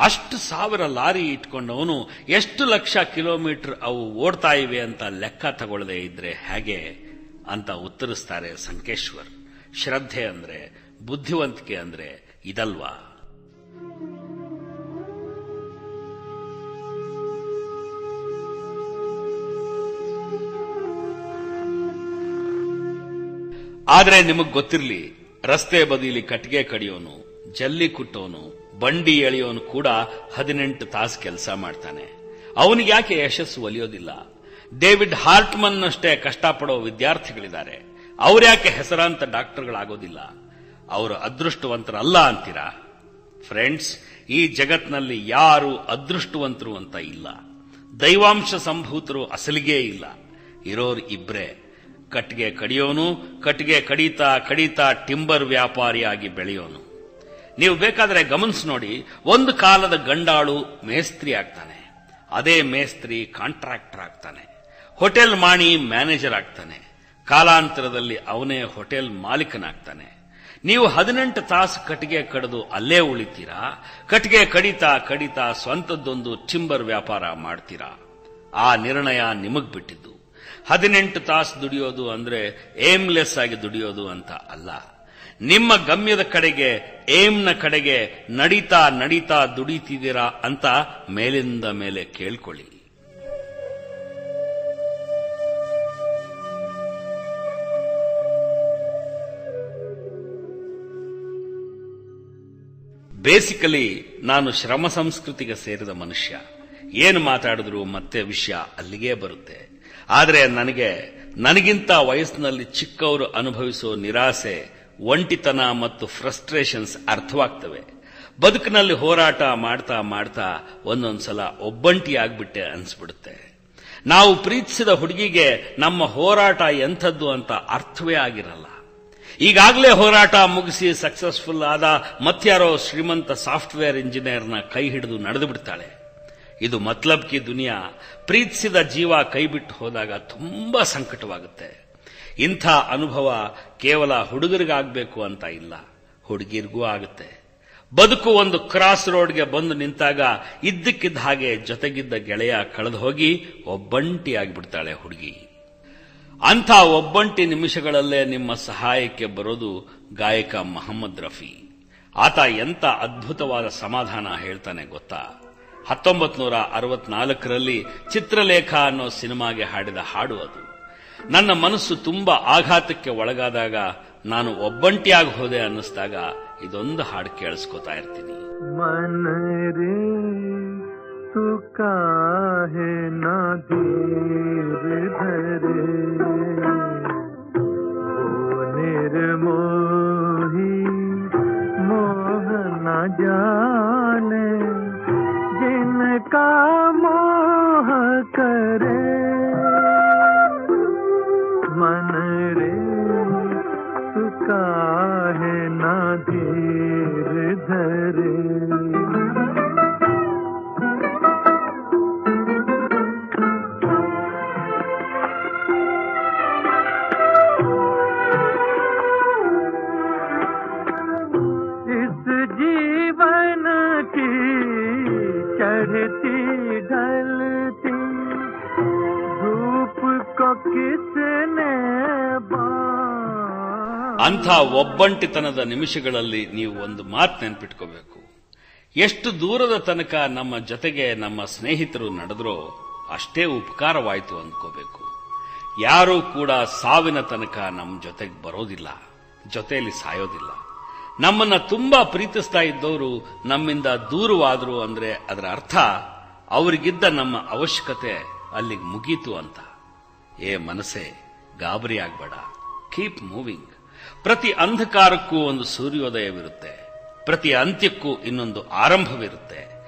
ಅಷ್ಟು 1000 ಲಾರಿ ಇಟ್ಕೊಂಡವನು ಎಷ್ಟು ಲಕ್ಷ ಕಿಲೋಮೀಟರ್ ಅವು ಓಡ್ತಾ ಇವೆ ಅಂತ ಲೆಕ್ಕ ತಗೊಳ್ಳದೆ ಇದ್ರೆ ಹೇಗೆ ಅಂತ ಉತ್ತರಿಸ್ತಾರೆ ಸಂಕೇಶ್ವರ್. ಶ್ರದ್ಧೆ ಅಂದ್ರೆ, ಬುದ್ಧಿವಂತಿಕೆ ಅಂದ್ರೆ ಇದಲ್ವಾ? ಆದ್ರೆ ನಿಮಗ್ ಗೊತ್ತಿರಲಿ, ರಸ್ತೆ ಬದಿಯಲ್ಲಿ ಕಟ್ಟಿಗೆ ಕಡಿಯೋನು, ಜಲ್ಲಿ ಕುಟ್ಟೋನು, ಬಂಡಿ ಎಳೆಯೋನು ಕೂಡ 18 ತಾಸು ಕೆಲಸ ಮಾಡ್ತಾನೆ. ಅವನಿಗೆ ಯಾಕೆ ಯಶಸ್ಸು ಒಲಿಯೋದಿಲ್ಲ? ಡೇವಿಡ್ ಹಾರ್ಟ್ಮನ್ ಅಷ್ಟೇ ಕಷ್ಟಪಡೋ ವಿದ್ಯಾರ್ಥಿಗಳಿದ್ದಾರೆ. ಅವ್ರ್ಯಾಕೆ ಹೆಸರಾಂತ ಡಾಕ್ಟರ್ಗಳಾಗೋದಿಲ್ಲ? ಅವರು ಅದೃಷ್ಟವಂತರಲ್ಲ ಅಂತೀರಾ? ಫ್ರೆಂಡ್ಸ್, ಈ ಜಗತ್ನಲ್ಲಿ ಯಾರು ಅದೃಷ್ಟವಂತರು ಅಂತ ಇಲ್ಲ. ದೈವಾಂಶ ಸಂಭೂತರು ಅಸಲಿಗೇ ಇಲ್ಲ. ಇರೋರು ಇಬ್ರೇ. ಕಟ್ಟಿಗೆ ಕಡಿಯೋನು, ಕಟ್ಟಿಗೆ ಕಡಿತಾ ಕಡಿತಾ ಟಿಂಬರ್ ವ್ಯಾಪಾರಿಯಾಗಿ ಬೆಳೆಯೋನು. ನೀವು ಬೇಕಾದ್ರೆ ಗಮನಿಸಿ ನೋಡಿ, ಒಂದು ಕಾಲದ ಗಂಡಾಳು ಮೇಸ್ತ್ರಿ ಆಗ್ತಾನೆ. ಅದೇ ಮೇಸ್ತ್ರಿ ಕಾಂಟ್ರಾಕ್ಟರ್ ಆಗ್ತಾನೆ. ಹೋಟೆಲ್ ಮಾಣಿ ಮ್ಯಾನೇಜರ್ ಆಗ್ತಾನೆ. ಕಾಲಾಂತರದಲ್ಲಿ ಅವನೇ ಹೋಟೆಲ್ ಮಾಲೀಕನಾಗ್ತಾನೆ. ನೀವು 18 ತಾಸು ಕಟ್ಟಿಗೆ ಕಡಿದು ಅಲ್ಲೇ ಉಳಿತೀರಾ? ಕಟ್ಟಿಗೆ ಕಡಿತಾ ಕಡಿತಾ ಸ್ವಂತದ್ದೊಂದು ಟಿಂಬರ್ ವ್ಯಾಪಾರ ಮಾಡ್ತೀರಾ? ಆ ನಿರ್ಣಯ ನಿಮಗ್ ಬಿಟ್ಟಿದ್ದು. 18 ತಾಸು ದುಡಿಯೋದು ಅಂದ್ರೆ ಏಮ್ಲೆಸ್ ಆಗಿ ದುಡಿಯೋದು ಅಂತ ಅಲ್ಲ. ನಿಮ್ಮ ಗಮ್ಯದ ಕಡೆಗೆ, ಏಮ್ನ ಕಡೆಗೆ ನಡೀತಾ ನಡೀತಾ ದುಡಿತಿದ್ದೀರಾ ಅಂತ ಮೇಲಿಂದ ಮೇಲೆ ಕೇಳ್ಕೊಳ್ಳಿ. ಬೇಸಿಕಲಿ ನಾನು ಶ್ರಮ ಸಂಸ್ಕೃತಿಗೆ ಸೇರಿದ ಮನುಷ್ಯ. ಏನು ಮಾತಾಡಿದ್ರು ಮತ್ತೆ ವಿಷಯ ಅಲ್ಲಿಗೇ ಬರುತ್ತೆ. ಆದರೆ ನನಗಿಂತ ವಯಸ್ಸಿನಲ್ಲಿ ಚಿಕ್ಕವರು ಅನುಭವಿಸೋ ನಿರಾಸೆ, ಒಂಟಿತನ ಮತ್ತು ಫ್ರಸ್ಟ್ರೇಷನ್ಸ್ ಅರ್ಥವಾಗ್ತವೆ. ಬದುಕಿನಲ್ಲಿ ಹೋರಾಟ ಮಾಡ್ತಾ ಮಾಡ್ತಾ ಒಂದೊಂದ್ಸಲ ಒಬ್ಬಂಟಿಯಾಗ್ಬಿಟ್ಟೆ ಅನ್ಸ್ಬಿಡುತ್ತೆ. ನಾವು ಪ್ರೀತಿಸಿದ ಹುಡುಗಿಗೆ ನಮ್ಮ ಹೋರಾಟ ಎಂಥದ್ದು ಅಂತ ಅರ್ಥವೇ ಆಗಿರಲ್ಲ. ಈಗಾಗಲೇ ಹೋರಾಟ ಮುಗಿಸಿ ಸಕ್ಸಸ್ಫುಲ್ ಆದ ಮತ್ಯಾರೋ ಶ್ರೀಮಂತ ಸಾಫ್ಟ್ವೇರ್ ಇಂಜಿನಿಯರ್ನ ಕೈ ಹಿಡಿದು ನಡೆದು ಬಿಡ್ತಾಳೆ. ಇದು ಮತ್ಲಬ್ ಕಿ ದುನಿಯಾ. ಪ್ರೀತಿಸಿದ ಜೀವ ಕೈಬಿಟ್ಟು ಹೋದಾಗ ತುಂಬಾ ಸಂಕಟವಾಗುತ್ತೆ. ಇಂಥ ಅನುಭವ ಕೇವಲ ಹುಡುಗರಿಗಾಗಬೇಕು ಅಂತ ಇಲ್ಲ, ಹುಡುಗಿರಿಗೂ ಆಗುತ್ತೆ. ಬದುಕು ಒಂದು ಕ್ರಾಸ್ ರೋಡ್ಗೆ ಬಂದು ನಿಂತಾಗ ಇದ್ದಕ್ಕಿದ್ದ ಹಾಗೆ ಜೊತೆಗಿದ್ದ ಗೆಳೆಯ ಕಳೆದು ಹೋಗಿ ಒಬ್ಬಂಟಿಯಾಗಿಬಿಡ್ತಾಳೆ ಹುಡುಗಿ. ಅಂಥ ಒಬ್ಬಂಟಿ ನಿಮಿಷಗಳಲ್ಲೇ ನಿಮ್ಮ ಸಹಾಯಕ್ಕೆ ಬರೋದು ಗಾಯಕ ಮೊಹಮ್ಮದ್ ರಫಿ. ಆತ ಎಂಥ ಅದ್ಭುತವಾದ ಸಮಾಧಾನ ಹೇಳ್ತಾನೆ ಗೊತ್ತಾ? 1964ರಲ್ಲಿ ಚಿತ್ರಲೇಖ ಅನ್ನೋ ಸಿನಿಮಾಗೆ ಹಾಡಿದ ಹಾಡು ಅದು. ನನ್ನ ಮನಸ್ಸು ತುಂಬಾ ಆಘಾತಕ್ಕೆ ಒಳಗಾದಾಗ, ನಾನು ಒಬ್ಬಂಟಿಯಾಗಿ ಹೋದೆ ಅನ್ನಿಸ್ದಾಗ ಇದೊಂದು ಹಾಡು ಕೇಳಿಸ್ಕೊತಾ ಇರ್ತೀನಿ. ಮನರೇ तू काहे ना धीर धरे, वो निर्मोही मोह न जाने, जिनका मोह करे. मन रे तू काहे ना धीर धरे. किसने ಅಂಥ ಒಬ್ಬಂಟಿತನದ ನಿಮಿಷಗಳಲ್ಲಿ ನೀವು ಒಂದು ಮಾತು ನೆನ್ಪಿಟ್ಕೋಬೇಕು. ಎಷ್ಟು ದೂರದ ತನಕ ನಮ್ಮ ಜೊತೆಗೆ ನಮ್ಮ ಸ್ನೇಹಿತರು ನಡೆದ್ರೋ ಅಷ್ಟೇ ಉಪಕಾರವಾಯಿತು ಅಂದ್ಕೋಬೇಕು. ಯಾರೂ ಕೂಡ ಸಾವಿನ ತನಕ ನಮ್ಮ ಜೊತೆಗೆ ಬರೋದಿಲ್ಲ, ಜೊತೆಯಲ್ಲಿ ಸಾಯೋದಿಲ್ಲ. ನಮ್ಮನ್ನ ತುಂಬಾ ಪ್ರೀತಿಸ್ತಾ ಇದ್ದವರು ನಮ್ಮಿಂದ ದೂರವಾದ್ರು ಅಂದ್ರೆ ಅದರ ಅರ್ಥ ಅವರಿಗಿದ್ದ ನಮ್ಮ ಅವಶ್ಯಕತೆ ಅಲ್ಲಿಗೆ ಮುಗೀತು ಅಂತ. ಮನಸ್ಸೇ, ಗಾಬರಿ ಆಗ್ಬೇಡ, ಕೀಪ್ ಮೂವಿಂಗ್. ಪ್ರತಿ ಅಂಧಕಾರಕ್ಕೂ ಒಂದು ಸೂರ್ಯೋದಯವಿರುತ್ತೆ, ಪ್ರತಿ ಅಂತ್ಯಕ್ಕೂ ಇನ್ನೊಂದು ಆರಂಭವಿರುತ್ತೆ.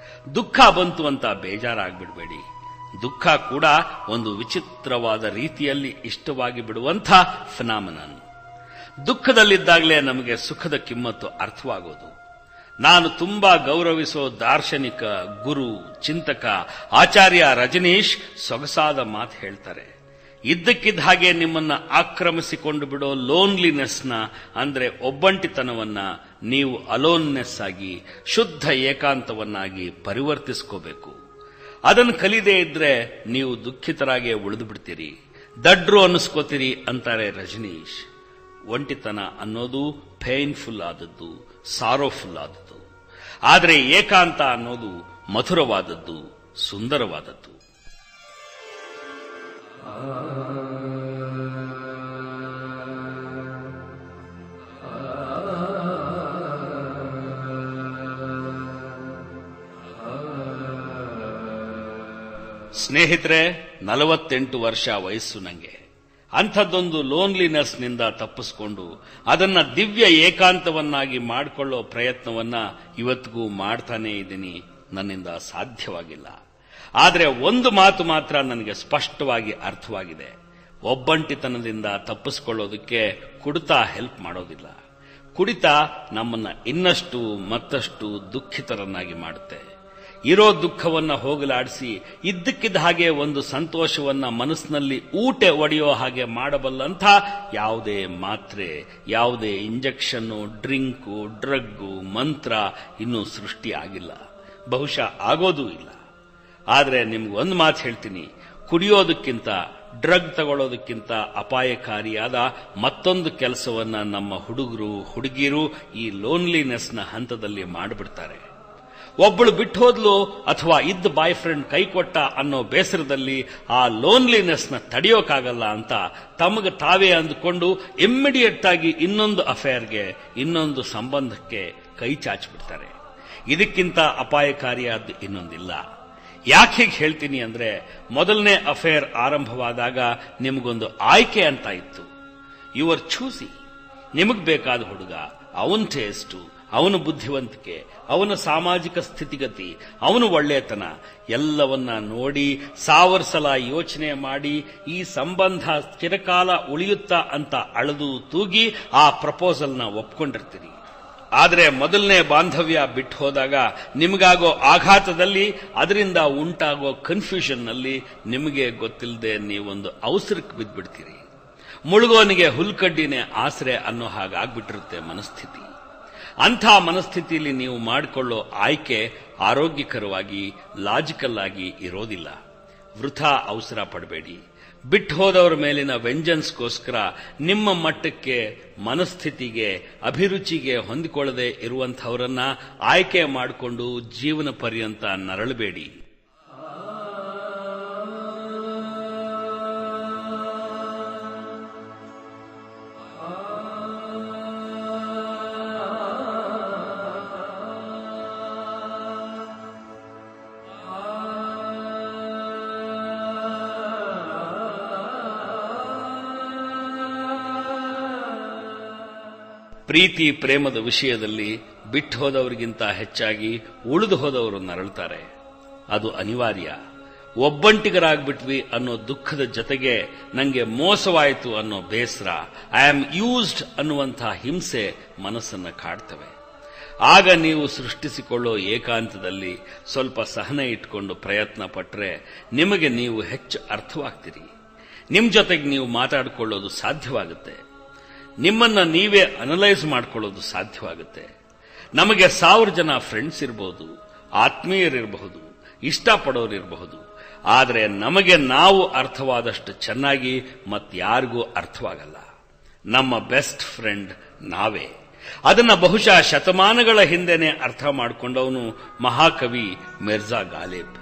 ದುಃಖ ಬಂತು ಅಂತ ಬೇಜಾರಾಗ್ಬಿಡ್ಬೇಡಿ. ದುಃಖ ಕೂಡ ಒಂದು ವಿಚಿತ್ರವಾದ ರೀತಿಯಲ್ಲಿ ಇಷ್ಟವಾಗಿ ಬಿಡುವಂಥ ಫಿನಾಮಿನನ್. ದುಃಖದಲ್ಲಿದ್ದಾಗಲೇ ನಮಗೆ ಸುಖದ ಕಿಮ್ಮತ್ತು ಅರ್ಥವಾಗೋದು. ನಾನು ತುಂಬಾ ಗೌರವಿಸೋ ದಾರ್ಶನಿಕ, ಗುರು, ಚಿಂತಕ ಆಚಾರ್ಯ ರಜನೀಶ್ ಸೊಗಸಾದ ಮಾತು ಹೇಳ್ತಾರೆ. ಇದ್ದಕ್ಕಿದ್ದ ಹಾಗೆ ನಿಮ್ಮನ್ನ ಆಕ್ರಮಿಸಿಕೊಂಡು ಬಿಡೋ ಲೋನ್ಲಿನೆಸ್ನ, ಅಂದ್ರೆ ಒಬ್ಬಂಟಿತನವನ್ನ ನೀವು ಅಲೋನ್ನೆಸ್ ಆಗಿ, ಶುದ್ಧ ಏಕಾಂತವನ್ನಾಗಿ ಪರಿವರ್ತಿಸ್ಕೋಬೇಕು. ಅದನ್ನು ಕಲಿದೇ ಇದ್ರೆ ನೀವು ದುಃಖಿತರಾಗೆ ಉಳಿದು ಬಿಡ್ತೀರಿ, ದಡ್ರು ಅನ್ನಿಸ್ಕೋತೀರಿ ಅಂತಾರೆ ರಜನೀಶ್. ಒಂಟಿತನ ಅನ್ನೋದು ಪೇನ್ಫುಲ್ ಆದದ್ದು, ಸಾರೋಫುಲ್ ಆದದ್ದು. ಆದರೆ ಏಕಾಂತ ಅನ್ನೋದು ಮಧುರವಾದದ್ದು, ಸುಂದರವಾದದ್ದು. ಸ್ನೇಹಿತರೆ, 48 ವರ್ಷ ವಯಸ್ಸು ನಂಗೆ. ಅಂಥದ್ದೊಂದು ಲೋನ್ಲಿನೆಸ್ನಿಂದ ತಪ್ಪಿಸ್ಕೊಂಡು ಅದನ್ನ ದಿವ್ಯ ಏಕಾಂತವನ್ನಾಗಿ ಮಾಡಿಕೊಳ್ಳೋ ಪ್ರಯತ್ನವನ್ನ ಇವತ್ತಿಗೂ ಮಾಡ್ತಾನೇ ಇದ್ದೀನಿ. ನನ್ನಿಂದ ಸಾಧ್ಯವಾಗಿಲ್ಲ. ಆದರೆ ಒಂದು ಮಾತು ಮಾತ್ರ ನನಗೆ ಸ್ಪಷ್ಟವಾಗಿ ಅರ್ಥವಾಗಿದೆ. ಒಬ್ಬಂಟಿತನದಿಂದ ತಪ್ಪಿಸ್ಕೊಳ್ಳೋದಕ್ಕೆ ಕುಡಿತ ಹೆಲ್ಪ್ ಮಾಡೋದಿಲ್ಲ. ಕುಡಿತ ನಮ್ಮನ್ನ ಇನ್ನಷ್ಟು ಮತ್ತಷ್ಟು ದುಃಖಿತರನ್ನಾಗಿ ಮಾಡುತ್ತೆ. ಇರೋ ದುಃಖವನ್ನ ಹೋಗಲಾಡಿಸಿ ಇದ್ದಕ್ಕಿದ್ದ ಹಾಗೆ ಒಂದು ಸಂತೋಷವನ್ನ ಮನಸ್ಸಿನಲ್ಲಿ ಊಟೆ ಒಡೆಯೋ ಹಾಗೆ ಮಾಡಬಲ್ಲಂಥ ಯಾವುದೇ ಮಾತ್ರೆ, ಯಾವುದೇ ಇಂಜೆಕ್ಷನ್ನು, ಡ್ರಿಂಕು, ಡ್ರಗ್ಗು, ಮಂತ್ರ ಇನ್ನೂ ಸೃಷ್ಟಿ ಆಗಿಲ್ಲ, ಬಹುಶಃ ಆಗೋದೂ ಇಲ್ಲ. ಆದರೆ ನಿಮ್ಗೊಂದು ಮಾತು ಹೇಳ್ತೀನಿ, ಕುಡಿಯೋದಕ್ಕಿಂತ, ಡ್ರಗ್ ತಗೊಳ್ಳೋದಕ್ಕಿಂತ ಅಪಾಯಕಾರಿಯಾದ ಮತ್ತೊಂದು ಕೆಲಸವನ್ನ ನಮ್ಮ ಹುಡುಗರು, ಹುಡುಗಿಯರು ಈ ಲೋನ್ಲಿನೆಸ್ನ ಹಂತದಲ್ಲಿ ಮಾಡಿಬಿಡ್ತಾರೆ. ಒಬ್ಬಳು ಬಿಟ್ಟು ಹೋದ್ಲು ಅಥವಾ ಇದ್ದ ಬಾಯ್ ಫ್ರೆಂಡ್ ಕೈ ಕೊಟ್ಟ ಅನ್ನೋ ಬೇಸರದಲ್ಲಿ ಆ ಲೋನ್ಲಿನೆಸ್ನ ತಡೆಯೋಕ್ಕಾಗಲ್ಲ ಅಂತ ತಮಗೆ ತಾವೇ ಅಂದುಕೊಂಡು ಇಮ್ಮಿಡಿಯೇಟ್ ಆಗಿ ಇನ್ನೊಂದು ಅಫೇರ್ಗೆ, ಇನ್ನೊಂದು ಸಂಬಂಧಕ್ಕೆ ಕೈ ಚಾಚಿಬಿಡ್ತಾರೆ. ಇದಕ್ಕಿಂತ ಅಪಾಯಕಾರಿಯಾದ್ದು ಇನ್ನೊಂದಿಲ್ಲ. ಯಾಕೆ ಹೀಗೆ ಹೇಳ್ತೀನಿ ಅಂದ್ರೆ, ಮೊದಲನೇ ಅಫೇರ್ ಆರಂಭವಾದಾಗ ನಿಮಗೊಂದು ಆಯ್ಕೆ ಅಂತ ಇತ್ತು. You are choosy. ನಿಮಗ್ ಬೇಕಾದ ಹುಡುಗ, ಅವನ ಟೇಸ್ಟು, ಅವನ ಬುದ್ಧಿವಂತಿಕೆ, ಅವನ ಸಾಮಾಜಿಕ ಸ್ಥಿತಿಗತಿ, ಅವನ ಒಳ್ಳೆತನ ಎಲ್ಲವನ್ನ ನೋಡಿ 1000 ಸಲ ಯೋಚನೆ ಮಾಡಿ ಈ ಸಂಬಂಧ ಚಿರಕಾಲ ಉಳಿಯುತ್ತಾ ಅಂತ ಅಳೆದು ತೂಗಿ ಆ ಪ್ರಪೋಸಲ್ನ ಒಪ್ಕೊಂಡಿರ್ತೀರಿ. ಆದರೆ ಮೊದಲನೇ ಬಾಂಧವ್ಯ ಬಿಟ್ಟು ಹೋದಾಗ ನಿಮಗಾಗೋ ಆಘಾತದಲ್ಲಿ, ಅದರಿಂದ ಉಂಟಾಗೋ ಕನ್ಫ್ಯೂಷನ್ನಲ್ಲಿ ನಿಮಗೆ ಗೊತ್ತಿಲ್ಲದೆ ನೀವೊಂದು ಅವಸರಕ್ಕೆ ಬಿದ್ದುಬಿಡ್ತೀರಿ. ಮುಳುಗೋನಿಗೆ ಹುಲ್ಕಡ್ಡಿನೇ ಆಸರೆ ಅನ್ನೋ ಹಾಗಾಗ್ಬಿಟ್ಟಿರುತ್ತೆ ಮನಸ್ಥಿತಿ. ಅಂಥ ಮನಸ್ಥಿತಿಯಲ್ಲಿ ನೀವು ಮಾಡಿಕೊಳ್ಳೋ ಆಯ್ಕೆ ಆರೋಗ್ಯಕರವಾಗಿ, ಲಾಜಿಕಲ್ ಆಗಿ ಇರೋದಿಲ್ಲ. ವೃಥಾ ಅವಸರ ಪಡಬೇಡಿ. ಬಿಟ್ಟು ಹೋದವರ ಮೇಲಿನ ವೆಂಜನ್ಸ್ಗೋಸ್ಕರ ನಿಮ್ಮ ಮಟ್ಟಕ್ಕೆ, ಮನಸ್ಥಿತಿಗೆ, ಅಭಿರುಚಿಗೆ ಹೊಂದಿಕೊಳ್ಳದೆ ಇರುವಂಥವರನ್ನ ಆಯ್ಕೆ ಮಾಡಿಕೊಂಡು ಜೀವನ ಪರ್ಯಂತ ನರಳಬೇಡಿ. ಪ್ರೀತಿ ಪ್ರೇಮದ ವಿಷಯದಲ್ಲಿ ಬಿಟ್ಟು ಹೋದವರಿಗಿಂತ ಹೆಚ್ಚಾಗಿ ಉಳಿದು ಹೋದವರು ನರಳುತ್ತಾರೆ. ಅದು ಅನಿವಾರ್ಯ. ಒಬ್ಬಂಟಿಗರಾಗ್ಬಿಟ್ವಿ ಅನ್ನೋ ದುಃಖದ ಜೊತೆಗೆ ನಂಗೆ ಮೋಸವಾಯಿತು ಅನ್ನೋ ಬೇಸರ, ಐ ಆಮ್ ಯೂಸ್ಡ್ ಅನ್ನುವಂಥ ಹಿಂಸೆ ಮನಸ್ಸನ್ನ ಕಾಡ್ತವೆ. ಆಗ ನೀವು ಸೃಷ್ಟಿಸಿಕೊಳ್ಳೋ ಏಕಾಂತದಲ್ಲಿ ಸ್ವಲ್ಪ ಸಹನೆ ಇಟ್ಕೊಂಡು ಪ್ರಯತ್ನ ಪಟ್ರೆ ನಿಮಗೆ ನೀವು ಹೆಚ್ಚು ಅರ್ಥವಾಗ್ತೀರಿ. ನಿಮ್ಮ ಜೊತೆಗೆ ನೀವು ಮಾತಾಡಿಕೊಳ್ಳೋದು ಸಾಧ್ಯವಾಗುತ್ತೆ. ನಿಮ್ಮನ್ನ ನೀವೇ ಅನಲೈಸ್ ಮಾಡ್ಕೊಳ್ಳೋದು ಸಾಧ್ಯವಾಗುತ್ತೆ. ನಮಗೆ 1000 ಜನ ಫ್ರೆಂಡ್ಸ್ ಇರಬಹುದು, ಆತ್ಮೀಯರಿರಬಹುದು, ಇಷ್ಟಪಡೋರಿರಬಹುದು. ಆದರೆ ನಮಗೆ ನಾವು ಅರ್ಥವಾದಷ್ಟು ಚೆನ್ನಾಗಿ ಮತ್ಯಾರಿಗೂ ಅರ್ಥವಾಗಲ್ಲ. ನಮ್ಮ ಬೆಸ್ಟ್ ಫ್ರೆಂಡ್ ನಾವೇ. ಅದನ್ನ ಬಹುಶಃ ಶತಮಾನಗಳ ಹಿಂದೆನೆ ಅರ್ಥ ಮಾಡಿಕೊಂಡವನು ಮಹಾಕವಿ ಮಿರ್ಜಾ ಗಾಲಿಬ್.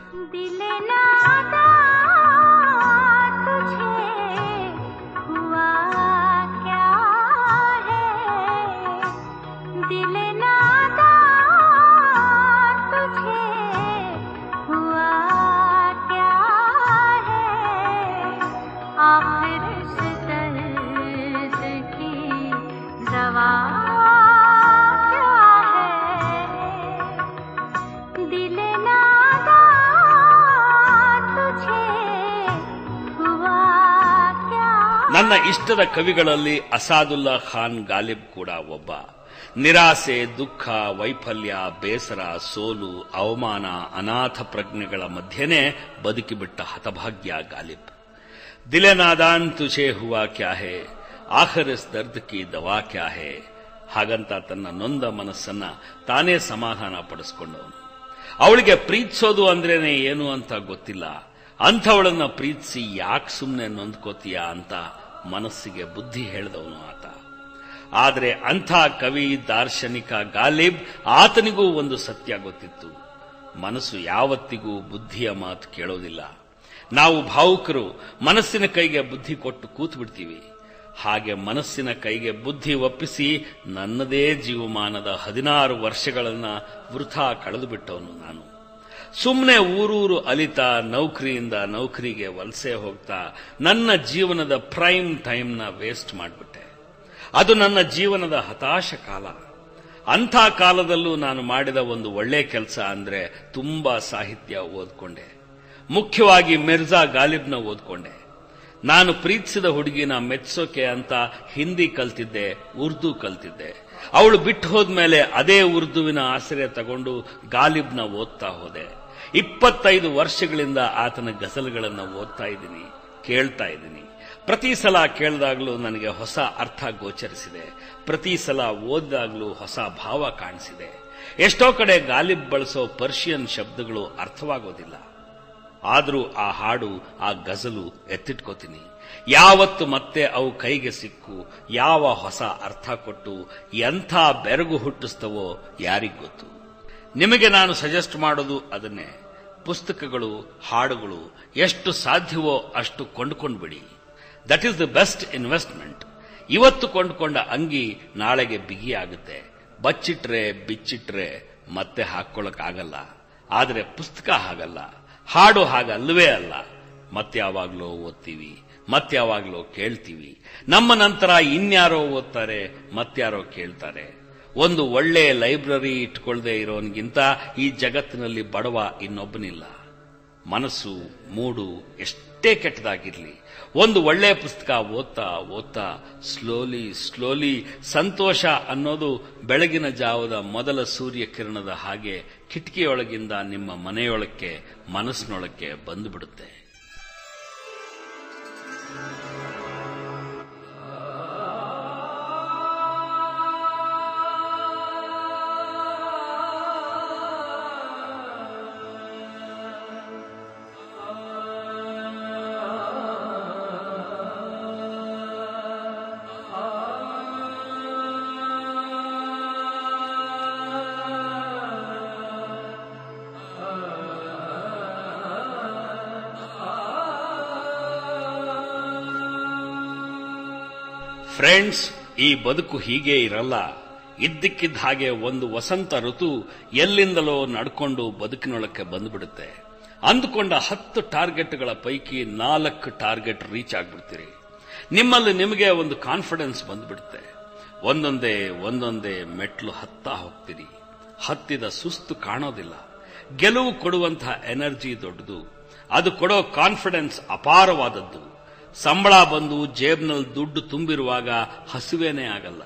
ನನ್ನ ಇಷ್ಟದ ಕವಿಗಳಲ್ಲಿ ಅಸಾದುಲ್ಲಾ ಖಾನ್ ಗಾಲಿಬ್ ಕೂಡ ಒಬ್ಬ. ನಿರಾಸೆ, ದುಃಖ, ವೈಫಲ್ಯ, ಬೇಸರ, ಸೋಲು, ಅವಮಾನ, ಅನಾಥ ಪ್ರಜ್ಞೆಗಳ ಮಧ್ಯೆನೇ ಬದುಕಿಬಿಟ್ಟ ಹತಭಾಗ್ಯ ಗಾಲಿಬ್. ದಿಲೆ ನಾದಾನ್ ತುಛೆ ಹುವಾ ಕ್ಯಾ ಹೇ, ಆಖರ್ ಇಸ್ ದರ್ದ್ ಕಿ ದವಾ ಕ್ಯಾ ಹೇ ಹಾಗಂತ ತನ್ನ ನೊಂದ ಮನಸ್ಸನ್ನ ತಾನೇ ಸಮಾಧಾನ ಪಡಿಸಿಕೊಂಡವನು. ಅವಳಿಗೆ ಪ್ರೀತಿಸೋದು ಅಂದ್ರೇನೆ ಏನು ಅಂತ ಗೊತ್ತಿಲ್ಲ, ಅಂಥವಳನ್ನ ಪ್ರೀತಿಸಿ ಯಾಕೆ ಸುಮ್ಮನೆ ನೊಂದ್ಕೋತೀಯ ಅಂತ ಮನಸ್ಸಿಗೆ ಬುದ್ಧಿ ಹೇಳಿದವನು ಆತ. ಆದರೆ ಅಂಥ ಕವಿ, ದಾರ್ಶನಿಕ ಗಾಲಿಬ್, ಆತನಿಗೂ ಒಂದು ಸತ್ಯ ಗೊತ್ತಿತ್ತು. ಮನಸ್ಸು ಯಾವತ್ತಿಗೂ ಬುದ್ಧಿಯ ಮಾತು ಕೇಳೋದಿಲ್ಲ. ನಾವು ಭಾವುಕರು ಮನಸ್ಸಿನ ಕೈಗೆ ಬುದ್ಧಿ ಕೊಟ್ಟು ಕೂತು ಬಿಡ್ತೀವಿ. ಹಾಗೆ ಮನಸ್ಸಿನ ಕೈಗೆ ಬುದ್ಧಿ ಒಪ್ಪಿಸಿ ನನ್ನದೇ ಜೀವಮಾನದ 16 ವರ್ಷಗಳನ್ನ ವೃಥಾ ಕಳೆದು ಬಿಟ್ಟವನು ನಾನು. ಸುಮ್ಮನೆ ಊರೂರು ಅಲಿತಾ ನೌಕರಿಯಿಂದ ನೌಕರಿಗೆ ವಲಸೆ ಹೋಗ್ತಾ ನನ್ನ ಜೀವನದ ಪ್ರೈಮ್ ಟೈಮ್ನ ವೇಸ್ಟ್ ಮಾಡಿಬಿಟ್ಟೆ. ಅದು ನನ್ನ ಜೀವನದ ಹತಾಶ ಕಾಲ. ಅಂಥ ಕಾಲದಲ್ಲೂ ನಾನು ಮಾಡಿದ ಒಂದು ಒಳ್ಳೆ ಕೆಲಸ ಅಂದ್ರೆ ತುಂಬಾ ಸಾಹಿತ್ಯ ಓದ್ಕೊಂಡೆ. ಮುಖ್ಯವಾಗಿ ಮಿರ್ಜಾ ಗಾಲಿಬ್ನ ಓದ್ಕೊಂಡೆ. ನಾನು ಪ್ರೀತಿಸಿದ ಹುಡುಗಿನ ಮೆಚ್ಚೋಕೆ ಅಂತ ಹಿಂದಿ ಕಲ್ತಿದ್ದೆ, ಉರ್ದು ಕಲ್ತಿದ್ದೆ. ಅವಳು ಬಿಟ್ಟು ಹೋದ್ಮೇಲೆ ಅದೇ ಉರ್ದುವಿನ ಆಶ್ರಯ ತಗೊಂಡು ಗಾಲಿಬ್ನ ಓದ್ತಾ ಹೋದೆ. 25 ವರ್ಷಗಳಿಂದ ಆತನ ಗಜಲ್ಗಳನ್ನು ಓದ್ತಾ ಇದ್ದೀನಿ, ಕೇಳ್ತಾ ಇದ್ದೀನಿ. ಪ್ರತಿ ಸಲ ಕೇಳಿದಾಗಲೂ ನನಗೆ ಹೊಸ ಅರ್ಥ ಗೋಚರಿಸಿದೆ. ಪ್ರತಿ ಸಲ ಓದಿದಾಗಲೂ ಹೊಸ ಭಾವ ಕಾಣಿಸಿದೆ. ಎಷ್ಟೋ ಕಡೆ ಗಾಲಿಬ್ ಬಳಸೋ ಪರ್ಷಿಯನ್ ಶಬ್ದಗಳು ಅರ್ಥವಾಗೋದಿಲ್ಲ. ಆದರೂ ಆ ಹಾಡು, ಆ ಗಜಲು ಎತ್ತಿಟ್ಕೋತೀನಿ. ಯಾವತ್ತು ಮತ್ತೆ ಅವು ಕೈಗೆ ಸಿಕ್ಕು ಯಾವ ಹೊಸ ಅರ್ಥ ಕೊಟ್ಟು ಎಂಥ ಬೆರಗು ಹುಟ್ಟಿಸ್ತವೋ ಯಾರಿಗ್ ಗೊತ್ತು. ನಿಮಗೆ ನಾನು ಸಜೆಸ್ಟ್ ಮಾಡೋದು ಅದನ್ನೇ. ಪುಸ್ತಕಗಳು, ಹಾಡುಗಳು ಎಷ್ಟು ಸಾಧ್ಯವೋ ಅಷ್ಟು ಕೊಂಡುಕೊಂಡ್ಬಿಡಿ. That is the best investment. ಇವತ್ತು ಕೊಂಡುಕೊಂಡ ಅಂಗಿ ನಾಳೆಗೆ ಬಿಗಿಯಾಗುತ್ತೆ. ಬಚ್ಚಿಟ್ರೆ ಬಿಚ್ಚಿಟ್ರೆ ಮತ್ತೆ ಹಾಕೊಳ್ಳಕ್ಕಾಗಲ್ಲ. ಆದರೆ ಪುಸ್ತಕ ಹಾಗಲ್ಲ, ಹಾಡು ಹಾಗಲ್ಲವೇ ಅಲ್ಲ. ಮತ್ಯಾವಾಗ್ಲೋ ಓದ್ತೀವಿ, ಮತ್ಯಾವಾಗ್ಲೋ ಕೇಳ್ತೀವಿ. ನಮ್ಮ ನಂತರ ಇನ್ಯಾರೋ ಓದ್ತಾರೆ, ಮತ್ಯಾರೋ ಕೇಳ್ತಾರೆ. ಒಂದು ಒಳ್ಳೆ ಲೈಬ್ರರಿ ಇಟ್ಕೊಳ್ಳದೆ ಇರೋನ್ಗಿಂತ ಈ ಜಗತ್ತಿನಲ್ಲಿ ಬಡವ ಇನ್ನೊಬ್ಬನಿಲ್ಲ. ಮನಸ್ಸು, ಮೂಡು ಎಷ್ಟೇ ಕೆಟ್ಟದಾಗಿರ್ಲಿ, ಒಂದು ಒಳ್ಳೆ ಪುಸ್ತಕ ಓದ್ತಾ ಓದ್ತಾ ಸ್ಲೋಲಿ ಸಂತೋಷ ಅನ್ನೋದು ಬೆಳಗಿನ ಜಾವದ ಮೊದಲ ಸೂರ್ಯ ಕಿರಣದ ಹಾಗೆ ಕಿಟಕಿಯೊಳಗಿಂದ ನಿಮ್ಮ ಮನೆಯೊಳಕ್ಕೆ, ಮನಸ್ಸಿನೊಳಕ್ಕೆ ಬಂದುಬಿಡುತ್ತೆ. ಫ್ರೆಂಡ್ಸ್, ಈ ಬದುಕು ಹೀಗೆ ಇರಲ್ಲ. ಇದ್ದಕ್ಕಿದ್ದ ಹಾಗೆ ಒಂದು ವಸಂತ ಋತು ಎಲ್ಲಿಂದಲೋ ನಡ್ಕೊಂಡು ಬದುಕಿನೊಳಕ್ಕೆ ಬಂದುಬಿಡುತ್ತೆ. ಅಂದುಕೊಂಡ 10 ಟಾರ್ಗೆಟ್ಗಳ ಪೈಕಿ 4 ಟಾರ್ಗೆಟ್ ರೀಚ್ ಆಗ್ಬಿಡ್ತೀರಿ. ನಿಮ್ಮಲ್ಲಿ ನಿಮಗೆ ಒಂದು ಕಾನ್ಫಿಡೆನ್ಸ್ ಬಂದ್ಬಿಡುತ್ತೆ. ಒಂದೊಂದೇ ಮೆಟ್ಲು ಹತ್ತಾ ಹೋಗ್ತೀರಿ. ಹತ್ತಿದ ಸುಸ್ತು ಕಾಣೋದಿಲ್ಲ. ಗೆಲುವು ಕೊಡುವಂತಹ ಎನರ್ಜಿ ದೊಡ್ಡದು. ಅದು ಕೊಡೋ ಕಾನ್ಫಿಡೆನ್ಸ್ ಅಪಾರವಾದದ್ದು. ಸಂಬಳ ಬಂದು ಜೇಬ್ನಲ್ಲಿ ದುಡ್ಡು ತುಂಬಿರುವಾಗ ಹಸುವೇನೇ ಆಗಲ್ಲ.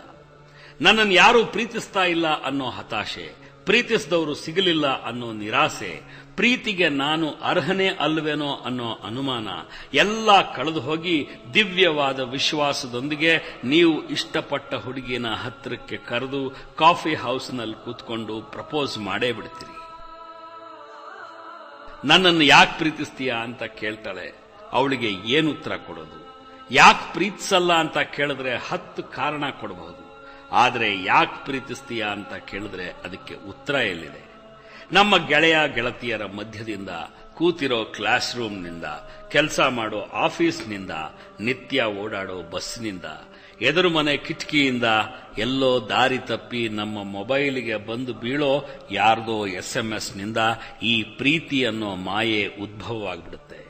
ನನ್ನನ್ನು ಯಾರೂ ಪ್ರೀತಿಸ್ತಾ ಇಲ್ಲ ಅನ್ನೋ ಹತಾಶೆ, ಪ್ರೀತಿಸಿದವರು ಸಿಗಲಿಲ್ಲ ಅನ್ನೋ ನಿರಾಸೆ, ಪ್ರೀತಿಗೆ ನಾನು ಅರ್ಹನೇ ಅಲ್ವೇನೋ ಅನ್ನೋ ಅನುಮಾನ ಎಲ್ಲ ಕಳೆದು ಹೋಗಿ ದಿವ್ಯವಾದ ವಿಶ್ವಾಸದೊಂದಿಗೆ ನೀವು ಇಷ್ಟಪಟ್ಟ ಹುಡುಗಿನ ಹತ್ತಿರಕ್ಕೆ ಕರೆದು ಕಾಫಿ ಹೌಸ್ನಲ್ಲಿ ಕೂತ್ಕೊಂಡು ಪ್ರಪೋಸ್ ಮಾಡೇ ಬಿಡ್ತೀರಿ. ನನ್ನನ್ನು ಯಾಕೆ ಪ್ರೀತಿಸ್ತೀಯಾ ಅಂತ ಕೇಳ್ತಾಳೆ. ಅವಳಿಗೆ ಏನು ಉತ್ತರ ಕೊಡೋದು? ಯಾಕೆ ಪ್ರೀತಿಸಲ್ಲ ಅಂತ ಕೇಳಿದ್ರೆ 10 ಕಾರಣ ಕೊಡಬಹುದು. ಆದರೆ ಯಾಕೆ ಪ್ರೀತಿಸ್ತೀಯಾ ಅಂತ ಕೇಳಿದ್ರೆ ಅದಕ್ಕೆ ಉತ್ತರ ಎಲ್ಲಿದೆ? ನಮ್ಮ ಗೆಳೆಯ ಗೆಳತಿಯರ ಮಧ್ಯದಿಂದ, ಕೂತಿರೋ ಕ್ಲಾಸ್ ರೂಮ್ನಿಂದ, ಕೆಲಸ ಮಾಡೋ ಆಫೀಸ್ನಿಂದ, ನಿತ್ಯ ಓಡಾಡೋ ಬಸ್ನಿಂದ, ಎದುರು ಮನೆ ಕಿಟಕಿಯಿಂದ, ಎಲ್ಲೋ ದಾರಿ ತಪ್ಪಿ ನಮ್ಮ ಮೊಬೈಲಿಗೆ ಬಂದು ಬೀಳೋ ಯಾರ್ದೋ SMS ನಿಂದ ಈ ಪ್ರೀತಿ ಅನ್ನೋ ಮಾಯೆ ಉದ್ಭವವಾಗ್ಬಿಡುತ್ತೆ.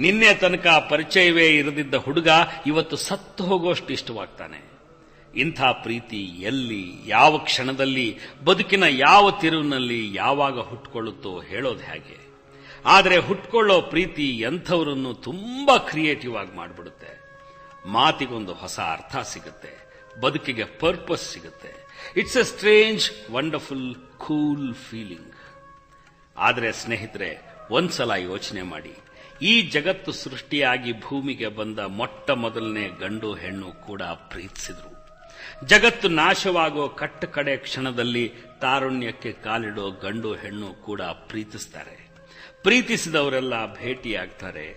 ನಿನ್ನೆ ತನಕ ಪರಿಚಯವೇ ಇರದಿದ್ದ ಹುಡುಗ ಇವತ್ತು ಸತ್ತು ಹೋಗೋಷ್ಟು ಇಷ್ಟವಾಗ್ತಾನೆ. ಇಂಥ ಪ್ರೀತಿ ಎಲ್ಲಿ, ಯಾವ ಕ್ಷಣದಲ್ಲಿ, ಬದುಕಿನ ಯಾವ ತಿರುವಿನಲ್ಲಿ ಯಾವಾಗ ಹುಟ್ಕೊಳ್ಳುತ್ತೋ ಹೇಳೋದು ಹೇಗೆ? ಆದರೆ ಹುಟ್ಕೊಳ್ಳೋ ಪ್ರೀತಿ ಎಂಥವರನ್ನು ತುಂಬಾ ಕ್ರಿಯೇಟಿವ್ ಆಗಿ ಮಾಡಿಬಿಡುತ್ತೆ. ಮಾತಿಗೊಂದು ಹೊಸ ಅರ್ಥ ಸಿಗುತ್ತೆ, ಬದುಕಿಗೆ ಪರ್ಪಸ್ ಸಿಗುತ್ತೆ. It's A strange, wonderful, cool feeling. ಆದರೆ ಸ್ನೇಹಿತರೆ, ಒಂದ್ಸಲ ಯೋಚನೆ ಮಾಡಿ, ಈ ಜಗತ್ತು ಸೃಷ್ಟಿಯಾಗಿ ಭೂಮಿಗೆ ಬಂದ ಮೊಟ್ಟ ಮೊದಲನೇ ಗಂಡು ಹೆಣ್ಣು ಕೂಡ ಪ್ರೀತಿಸಿದ್ರು. ಜಗತ್ತು ನಾಶವಾಗೋ ಕಡೆ ಕ್ಷಣದಲ್ಲಿ ತಾರುಣ್ಯಕ್ಕೆ ಕಾಲಿಡೋ ಗಂಡು ಹೆಣ್ಣು ಕೂಡ ಪ್ರೀತಿಸ್ತಾರೆ. ಪ್ರೀತಿಸಿದವರೆಲ್ಲ ಭೇಟಿಯಾಗ್ತಾರೆ,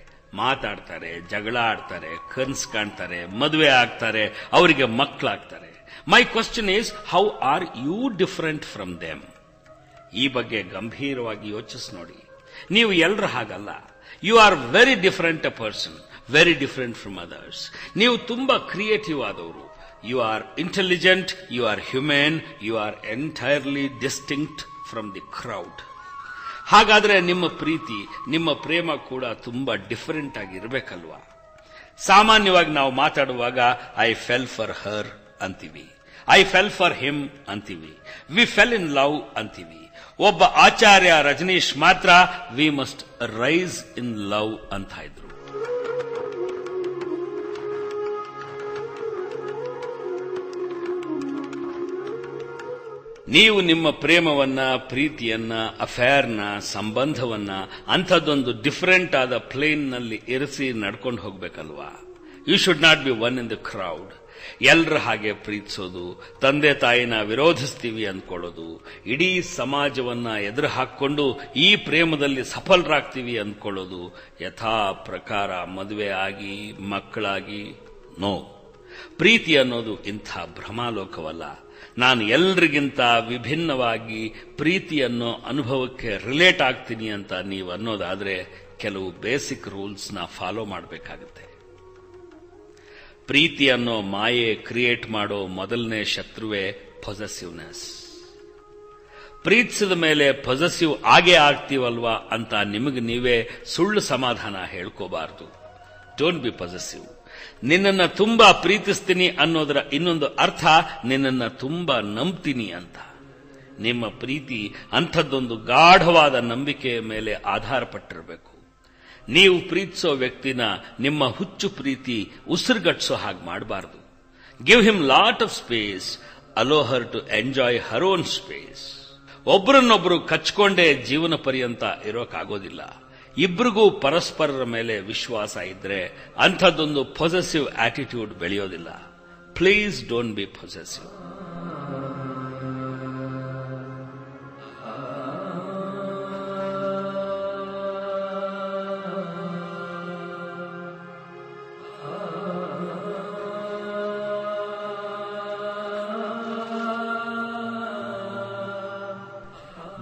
ಮಾತಾಡ್ತಾರೆ, ಜಗಳ ಆಡ್ತಾರೆ, ಕನಸು ಕಾಣ್ತಾರೆ, ಮದುವೆ ಆಗ್ತಾರೆ, ಅವರಿಗೆ ಮಕ್ಕಳಾಗ್ತಾರೆ. My question is, how are you different from them? ಈ ಬಗ್ಗೆ ಗಂಭೀರವಾಗಿ ಯೋಚಿಸಿ ನೋಡಿ. ನೀವು ಎಲ್ಲರ ಹಾಗಲ್ಲ. You are very different a person, very different from others. ನೀವು ತುಂಬಾ ಕ್ರಿಯೇಟಿವ್ ಆದವರು. You are intelligent, you are human, you are entirely distinct from the crowd. ಹಾಗಾದ್ರೆ ನಿಮ್ಮ ಪ್ರೀತಿ, ನಿಮ್ಮ ಪ್ರೇಮ ಕೂಡ ತುಂಬಾ ಡಿಫರೆಂಟ್ ಆಗಿರ್ಬೇಕಲ್ವಾ? ಸಾಮಾನ್ಯವಾಗಿ ನಾವು ಮಾತಾಡುವಾಗ ಐ ಫೆಲ್ ಫಾರ್ ಹರ್ ಅಂತೀವಿ, ಐ ಫೆಲ್ ಫಾರ್ ಹಿಮ್ ಅಂತೀವಿ, ವಿ ಫೆಲ್ ಇನ್ ಲವ್ ಅಂತೀವಿ. ಒಬ್ಬ ಆಚಾರ್ಯ ರಜನೀಶ್ ಮಾತ್ರ we must rise in love ಅಂತ ಇದ್ರು. ನೀವು ನಿಮ್ಮ ಪ್ರೇಮವನ್ನ, ಪ್ರೀತಿಯನ್ನ, ಅಫೇರ್ನ, ಸಂಬಂಧವನ್ನ ಅಂಥದ್ದೊಂದು ಡಿಫರೆಂಟ್ ಆದ ಪ್ಲೇನ್ನಲ್ಲಿ ಇರಿಸಿ ನಡ್ಕೊಂಡು ಹೋಗ್ಬೇಕಲ್ವಾ? You should not be one in the crowd. ಎಲ್ಲರ ಹಾಗೆ ಪ್ರೀತಿಸೋದು, ತಂದೆ ತಾಯಿನ ವಿರೋಧಿಸ್ತೀವಿ ಅಂದ್ಕೊಳ್ಳೋದು, ಇಡೀ ಸಮಾಜವನ್ನ ಎದುರು ಹಾಕೊಂಡು ಈ ಪ್ರೇಮದಲ್ಲಿ ಸಫಲರಾಗ್ತೀವಿ ಅಂದ್ಕೊಳ್ಳೋದು, ಯಥಾ ಪ್ರಕಾರ ಮದುವೆ ಆಗಿ ಮಕ್ಕಳಾಗಿ, ನೋ. ಪ್ರೀತಿ ಅನ್ನೋದು ಇಂಥ ಭ್ರಮಾಲೋಕವಲ್ಲ. ನಾನು ಎಲ್ರಿಗಿಂತ ವಿಭಿನ್ನವಾಗಿ ಪ್ರೀತಿ ಅನ್ನೋ ಅನುಭವಕ್ಕೆ ರಿಲೇಟ್ ಆಗ್ತೀನಿ ಅಂತ ನೀವು ಅನ್ನೋದಾದ್ರೆ ಕೆಲವು ಬೇಸಿಕ್ ರೂಲ್ಸ್ನ ಫಾಲೋ ಮಾಡಬೇಕಾಗುತ್ತೆ. ಪ್ರೀತಿ ಅನ್ನೋ ಮಾಯೆ ಕ್ರಿಯೇಟ್ ಮಾಡೋ ಮೊದಲನೇ ಶತ್ರುವೇ ಪೊಸೆಸಿವ್ನೆಸ್. ಪ್ರೀತಿಸಿದ ಮೇಲೆ ಪೊಸೆಸಿವ್ ಆಗೇ ಆಗ್ತೀವಲ್ವಾ ಅಂತ ನಿಮಗೆ ನೀವೇ ಸುಳ್ಳು ಸಮಾಧಾನ ಹೇಳ್ಕೋಬಾರದು. Don't be possessive. ನಿನ್ನನ್ನ ತುಂಬಾ ಪ್ರೀತಿಸ್ತೀನಿ ಅನ್ನೋದರ ಇನ್ನೊಂದು ಅರ್ಥ ನಿನ್ನನ್ನ ತುಂಬಾ ನಂಬ್ತೀನಿ ಅಂತ. ನಿಮ್ಮ ಪ್ರೀತಿ ಅಂಥದ್ದೊಂದು ಗಾಢವಾದ ನಂಬಿಕೆಯ ಮೇಲೆ ಆಧಾರಪಟ್ಟಿರಬೇಕು. ನೀವು ಪ್ರೀತಿಸೋ ವ್ಯಕ್ತಿನ ನಿಮ್ಮ ಹುಚ್ಚು ಪ್ರೀತಿ ಉಸಿರುಗಟ್ಟಿಸೋ ಹಾಗೆ ಮಾಡಬಾರದು. Give him lot of space, allow her to enjoy her own space. ಒಬ್ಬರನ್ನೊಬ್ಬರು ಕಚ್ಕೊಂಡೇ ಜೀವನ ಪರ್ಯಂತ ಇರೋಕ್ಕಾಗೋದಿಲ್ಲ. ಇಬ್ಬರಿಗೂ ಪರಸ್ಪರರ ಮೇಲೆ ವಿಶ್ವಾಸ ಇದ್ರೆ ಅಂಥದ್ದೊಂದು ಪೊಸೆಸಿವ್ ಆಟಿಟ್ಯೂಡ್ ಬೆಳೆಯೋದಿಲ್ಲ. Please don't be possessive.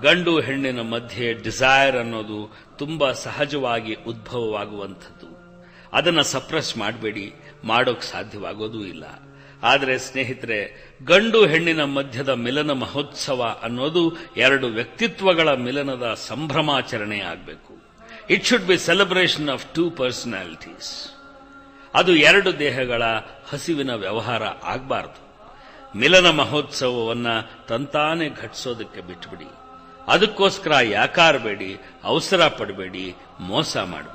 ಗಂಡು ಹೆಣ್ಣಿನ ಮಧ್ಯೆ ಡಿಸೈರ್ ಅನ್ನೋದು ತುಂಬಾ ಸಹಜವಾಗಿ ಉದ್ಭವವಾಗುವಂಥದ್ದು. ಅದನ್ನು ಸಪ್ರೆಸ್ ಮಾಡಬೇಡಿ, ಮಾಡೋಕ್ ಸಾಧ್ಯವಾಗೋದೂ ಇಲ್ಲ. ಆದರೆ ಸ್ನೇಹಿತರೆ, ಗಂಡು ಹೆಣ್ಣಿನ ಮಧ್ಯದ ಮಿಲನ ಮಹೋತ್ಸವ ಅನ್ನೋದು ಎರಡು ವ್ಯಕ್ತಿತ್ವಗಳ ಮಿಲನದ ಸಂಭ್ರಮಾಚರಣೆ ಆಗಬೇಕು. It should be celebration of two personalities. ಅದು ಎರಡು ದೇಹಗಳ ಹಸಿವಿನ ವ್ಯವಹಾರ ಆಗಬಾರದು. ಮಿಲನ ಮಹೋತ್ಸವವನ್ನ ತಂತಾನೆ ಘಟಿಸೋದಕ್ಕೆ ಬಿಟ್ಬಿಡಿ. ಅದಕ್ಕೋಸ್ಕರ ಯಾಕಾರಬೇಡಿ, ಅವಸರ ಪಡಬೇಡಿ, ಮೋಸ ಮಾಡಬೇಡಿ.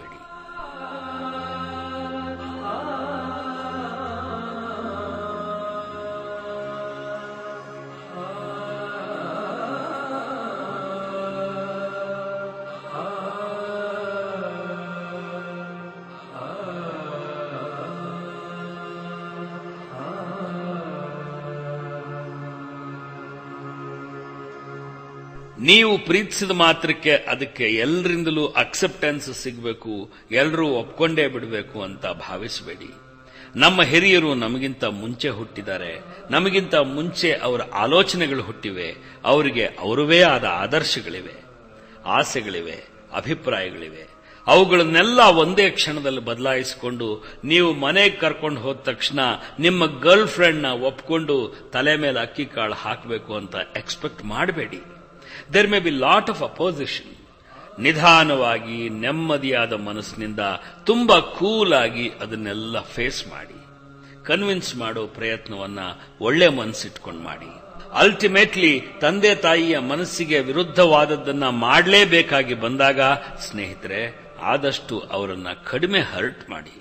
ನೀವು ಪ್ರೀತಿಸಿದ ಮಾತ್ರಕ್ಕೆ ಅದಕ್ಕೆ ಎಲ್ಲರಿಂದಲೂ ಅಕ್ಸೆಪ್ಟೆನ್ಸ್ ಸಿಗಬೇಕು, ಎಲ್ಲರೂ ಒಪ್ಕೊಂಡೇ ಬಿಡಬೇಕು ಅಂತ ಭಾವಿಸಬೇಡಿ. ನಮ್ಮ ಹಿರಿಯರು ನಮಗಿಂತ ಮುಂಚೆ ಹುಟ್ಟಿದ್ದಾರೆ, ನಮಗಿಂತ ಮುಂಚೆ ಅವರ ಆಲೋಚನೆಗಳು ಹುಟ್ಟಿವೆ, ಅವರಿಗೆ ಅವರವೇ ಆದ ಆದರ್ಶಗಳಿವೆ, ಆಸೆಗಳಿವೆ, ಅಭಿಪ್ರಾಯಗಳಿವೆ. ಅವುಗಳನ್ನೆಲ್ಲ ಒಂದೇ ಕ್ಷಣದಲ್ಲಿ ಬದಲಾಯಿಸಿಕೊಂಡು ನೀವು ಮನೆಗೆ ಕರ್ಕೊಂಡು ಹೋದ ತಕ್ಷಣ ನಿಮ್ಮ ಗರ್ಲ್ ಫ್ರೆಂಡ್ನ ಒಪ್ಕೊಂಡು ತಲೆ ಮೇಲೆ ಅಕ್ಕಿ ಕಾಳು ಹಾಕಬೇಕು ಅಂತ ಎಕ್ಸ್ಪೆಕ್ಟ್ ಮಾಡಬೇಡಿ. There may be lot of opposition. ನಿಧಾನವಾಗಿ ನೆಮ್ಮದಿಯಾದ ಮನಸ್ಸಿನಿಂದ ತುಂಬಾ ಕೂಲ್ ಆಗಿ ಅದನ್ನೆಲ್ಲ ಫೇಸ್ ಮಾಡಿ. ಕನ್ವಿನ್ಸ್ ಮಾಡೋ ಪ್ರಯತ್ನವನ್ನ ಒಳ್ಳೆ ಮನಸ್ಸಿಟ್ಕೊಂಡು ಮಾಡಿ. ಅಲ್ಟಿಮೇಟ್ಲಿ ತಂದೆ ತಾಯಿಯ ಮನಸ್ಸಿಗೆ ವಿರುದ್ಧವಾದದ್ದನ್ನ ಮಾಡಲೇಬೇಕಾಗಿ ಬಂದಾಗ ಸ್ನೇಹಿತರೆ ಆದಷ್ಟು ಅವರನ್ನ ಕಡಿಮೆ ಹರ್ಟ್ ಮಾಡಿ.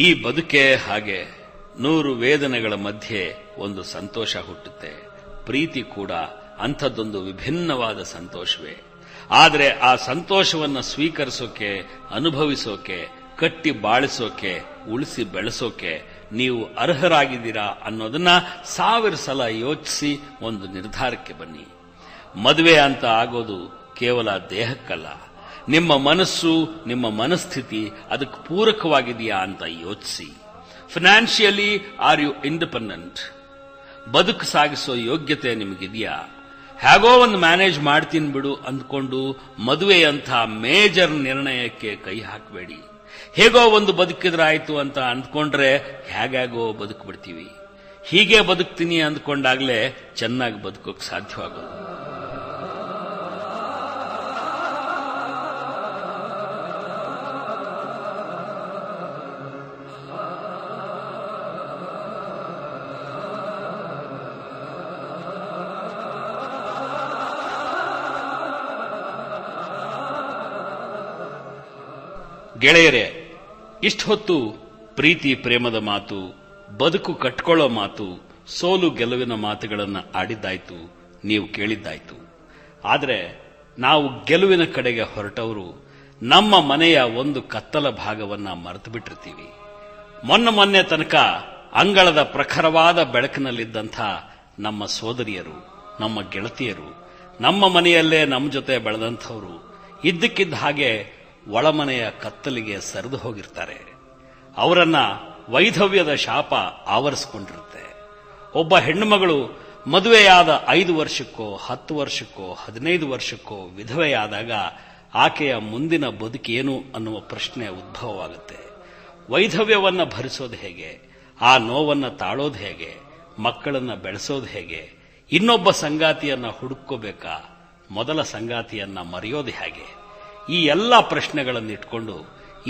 ಈ ಬದುಕೆ ಹಾಗೆ. 100 ವೇದನೆಗಳ ಮಧ್ಯೆ ಒಂದು ಸಂತೋಷ ಹುಟ್ಟುತ್ತೆ. ಪ್ರೀತಿ ಕೂಡ ಅಂಥದ್ದೊಂದು ವಿಭಿನ್ನವಾದ ಸಂತೋಷವೇ. ಆದರೆ ಆ ಸಂತೋಷವನ್ನು ಸ್ವೀಕರಿಸೋಕೆ, ಅನುಭವಿಸೋಕೆ, ಕಟ್ಟಿ ಬಾಳಿಸೋಕೆ, ಉಳಿಸಿ ಬೆಳೆಸೋಕೆ ನೀವು ಅರ್ಹರಾಗಿದ್ದೀರಾ ಅನ್ನೋದನ್ನ 1000 ಸಲ ಯೋಚಿಸಿ ಒಂದು ನಿರ್ಧಾರಕ್ಕೆ ಬನ್ನಿ. ಮದುವೆ ಅಂತ ಆಗೋದು ಕೇವಲ ದೇಹಕ್ಕಲ್ಲ, ನಿಮ್ಮ ಮನಸ್ಸು, ನಿಮ್ಮ ಮನಸ್ಥಿತಿ ಅದಕ್ಕೆ ಪೂರಕವಾಗಿದೆಯಾ ಅಂತ ಯೋಚಿಸಿ. Financially are you independent? ಬದುಕು ಸಾಗಿಸೋ ಯೋಗ್ಯತೆ ನಿಮಗಿದೆಯಾ? ಹೇಗೋ ಒಂದು ಮ್ಯಾನೇಜ್ ಮಾಡ್ತೀನಿ ಬಿಡು ಅಂದ್ಕೊಂಡು ಮದುವೆಯಂಥ ಮೇಜರ್ ನಿರ್ಣಯಕ್ಕೆ ಕೈ ಹಾಕಬೇಡಿ. ಹೇಗೋ ಒಂದು ಬದುಕಿದ್ರಾಯ್ತು ಅಂತ ಅಂದ್ಕೊಂಡ್ರೆ ಹೇಗೋ ಬದುಕ್ಬಿಡ್ತೀವಿ. ಹೀಗೆ ಬದುಕ್ತೀನಿ ಅಂದ್ಕೊಂಡಾಗ್ಲೇ ಚೆನ್ನಾಗಿ ಬದುಕೋಕ್ ಸಾಧ್ಯವಾಗೋದು. ಗೆಳೆಯರೇ, ಇಷ್ಟೊತ್ತು ಪ್ರೀತಿ ಪ್ರೇಮದ ಮಾತು, ಬದುಕು ಕಟ್ಕೊಳ್ಳೋ ಮಾತು, ಸೋಲು ಗೆಲುವಿನ ಮಾತುಗಳನ್ನು ಆಡಿದ್ದಾಯ್ತು, ನೀವು ಕೇಳಿದ್ದಾಯ್ತು. ಆದರೆ ನಾವು ಗೆಲುವಿನ ಕಡೆಗೆ ಹೊರಟವರು ನಮ್ಮ ಮನೆಯ ಒಂದು ಕತ್ತಲ ಭಾಗವನ್ನ ಮರೆತು ಬಿಟ್ಟಿರ್ತೀವಿ. ಮೊನ್ನೆ ತನಕ ಅಂಗಳದ ಪ್ರಖರವಾದ ಬೆಳಕಿನಲ್ಲಿದ್ದಂಥ ನಮ್ಮ ಸೋದರಿಯರು, ನಮ್ಮ ಗೆಳತಿಯರು, ನಮ್ಮ ಮನೆಯಲ್ಲೇ ನಮ್ಮ ಜೊತೆ ಬೆಳೆದಂಥವರು ಇದ್ದಕ್ಕಿದ್ದ ಹಾಗೆ ಒಳಮನೆಯ ಕತ್ತಲಿಗೆ ಸರಿದು ಹೋಗಿರ್ತಾರೆ. ಅವರನ್ನ ವೈಧವ್ಯದ ಶಾಪ ಆವರಿಸಿಕೊಂಡಿರುತ್ತೆ. ಒಬ್ಬ ಹೆಣ್ಣುಮಗಳು ಮದುವೆಯಾದ 5 ವರ್ಷಕ್ಕೋ 10 ವರ್ಷಕ್ಕೋ 15 ವರ್ಷಕ್ಕೋ ವಿಧವೆಯಾದಾಗ ಆಕೆಯ ಮುಂದಿನ ಬದುಕೇನು ಅನ್ನುವ ಪ್ರಶ್ನೆ ಉದ್ಭವವಾಗುತ್ತೆ. ವೈಧವ್ಯವನ್ನ ಭರಿಸೋದು ಹೇಗೆ? ಆ ನೋವನ್ನ ತಾಳೋದು ಹೇಗೆ? ಮಕ್ಕಳನ್ನ ಬೆಳೆಸೋದು ಹೇಗೆ? ಇನ್ನೊಬ್ಬ ಸಂಗಾತಿಯನ್ನ ಹುಡುಕೋಬೇಕಾ? ಮೊದಲ ಸಂಗಾತಿಯನ್ನ ಮರೆಯೋದು ಹೇಗೆ? ಈ ಎಲ್ಲ ಪ್ರಶ್ನೆಗಳನ್ನಿಟ್ಕೊಂಡು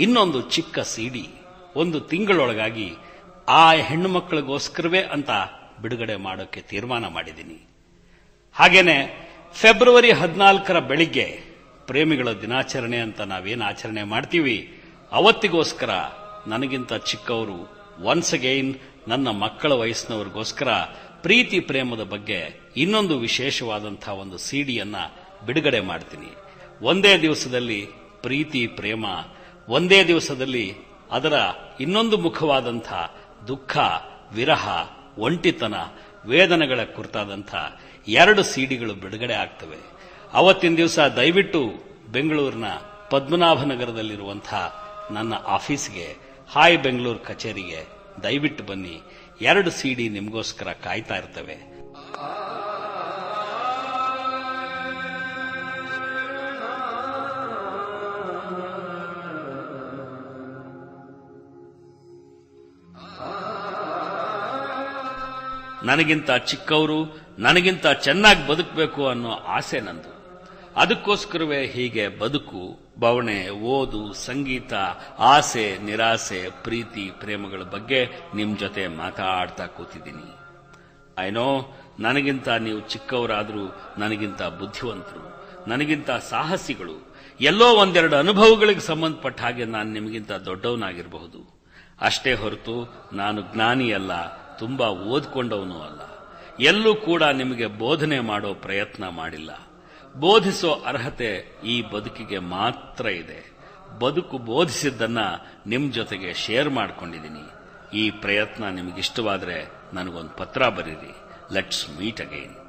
ಇನ್ನೊಂದು ಚಿಕ್ಕ ಸಿಡಿ 1 ತಿಂಗಳೊಳಗಾಗಿ ಆ ಹೆಣ್ಣು ಮಕ್ಕಳಿಗೋಸ್ಕರವೇ ಅಂತ ಬಿಡುಗಡೆ ಮಾಡೋಕೆ ತೀರ್ಮಾನ ಮಾಡಿದ್ದೀನಿ. ಹಾಗೇನೆ ಫೆಬ್ರವರಿ 14ರ ಬೆಳಿಗ್ಗೆ ಪ್ರೇಮಿಗಳ ದಿನಾಚರಣೆ ಅಂತ ನಾವೇನು ಆಚರಣೆ ಮಾಡ್ತೀವಿ, ಅವತ್ತಿಗೋಸ್ಕರ ನನಗಿಂತ ಚಿಕ್ಕವರು ಒನ್ಸ್ ಅಗೈನ್ ನನ್ನ ಮಕ್ಕಳ ವಯಸ್ಸಿನವರಿಗೋಸ್ಕರ ಪ್ರೀತಿ ಪ್ರೇಮದ ಬಗ್ಗೆ ಇನ್ನೊಂದು ವಿಶೇಷವಾದಂತಹ ಒಂದು ಸಿಡಿಯನ್ನ ಬಿಡುಗಡೆ ಮಾಡ್ತೀನಿ. ಒಂದೇ ದಿವಸದಲ್ಲಿ ಪ್ರೀತಿ ಪ್ರೇಮ, ಒಂದೇ ದಿವಸದಲ್ಲಿ ಅದರ ಇನ್ನೊಂದು ಮುಖವಾದಂಥ ದುಃಖ, ವಿರಹ, ಒಂಟಿತನ, ವೇದನೆಗಳ ಕುರಿತಾದಂಥ 2 ಸಿಡಿಗಳು ಬಿಡುಗಡೆ ಆಗ್ತವೆ. ಅವತ್ತಿನ ದಿವಸ ದಯವಿಟ್ಟು ಬೆಂಗಳೂರಿನ ಪದ್ಮನಾಭನಗರದಲ್ಲಿರುವಂಥ ನನ್ನ ಆಫೀಸ್ಗೆ, ಹಾಯ್ ಬೆಂಗಳೂರು ಕಚೇರಿಗೆ ದಯವಿಟ್ಟು ಬನ್ನಿ. 2 ಸಿಡಿ ನಿಮಗೋಸ್ಕರ ಕಾಯ್ತಾ ಇರ್ತವೆ. ನನಗಿಂತ ಚಿಕ್ಕವರು, ನನಗಿಂತ ಚೆನ್ನಾಗಿ ಬದುಕಬೇಕು ಅನ್ನೋ ಆಸೆ ನಂದು. ಅದಕ್ಕೋಸ್ಕರವೇ ಹೀಗೆ ಬದುಕು, ಬವಣೆ, ಓದು, ಸಂಗೀತ, ಆಸೆ, ನಿರಾಸೆ, ಪ್ರೀತಿ ಪ್ರೇಮಗಳ ಬಗ್ಗೆ ನಿಮ್ ಜೊತೆ ಮಾತಾಡ್ತಾ ಕೂತಿದ್ದೀನಿ. ಐ ನೋ, ನನಗಿಂತ ನೀವು ಚಿಕ್ಕವರಾದರೂ ನನಗಿಂತ ಬುದ್ಧಿವಂತರು, ನನಗಿಂತ ಸಾಹಸಿಗಳು, ಎಲ್ಲೋ ಒಂದೆರಡು ಅನುಭವಗಳಿಗೆ ಸಂಬಂಧಪಟ್ಟ ಹಾಗೆ ನಾನು ನಿಮಗಿಂತ ದೊಡ್ಡವನಾಗಿರಬಹುದು. ಅಷ್ಟೇ ಹೊರತು ನಾನು ಜ್ಞಾನಿಯಲ್ಲ, ತುಂಬಾ ಓದ್ಕೊಂಡವನೂ ಅಲ್ಲ. ಎಲ್ಲೂ ಕೂಡ ನಿಮಗೆ ಬೋಧನೆ ಮಾಡೋ ಪ್ರಯತ್ನ ಮಾಡಿಲ್ಲ. ಬೋಧಿಸೋ ಅರ್ಹತೆ ಈ ಬದುಕಿಗೆ ಮಾತ್ರ ಇದೆ. ಬದುಕು ಬೋಧಿಸಿದ್ದನ್ನ ನಿಮ್ಮ ಜೊತೆಗೆ ಶೇರ್ ಮಾಡ್ಕೊಂಡಿದ್ದೀನಿ. ಈ ಪ್ರಯತ್ನ ನಿಮಗಿಷ್ಟವಾದರೆ ನನಗೊಂದು ಪತ್ರ ಬರೀರಿ. Let's meet again.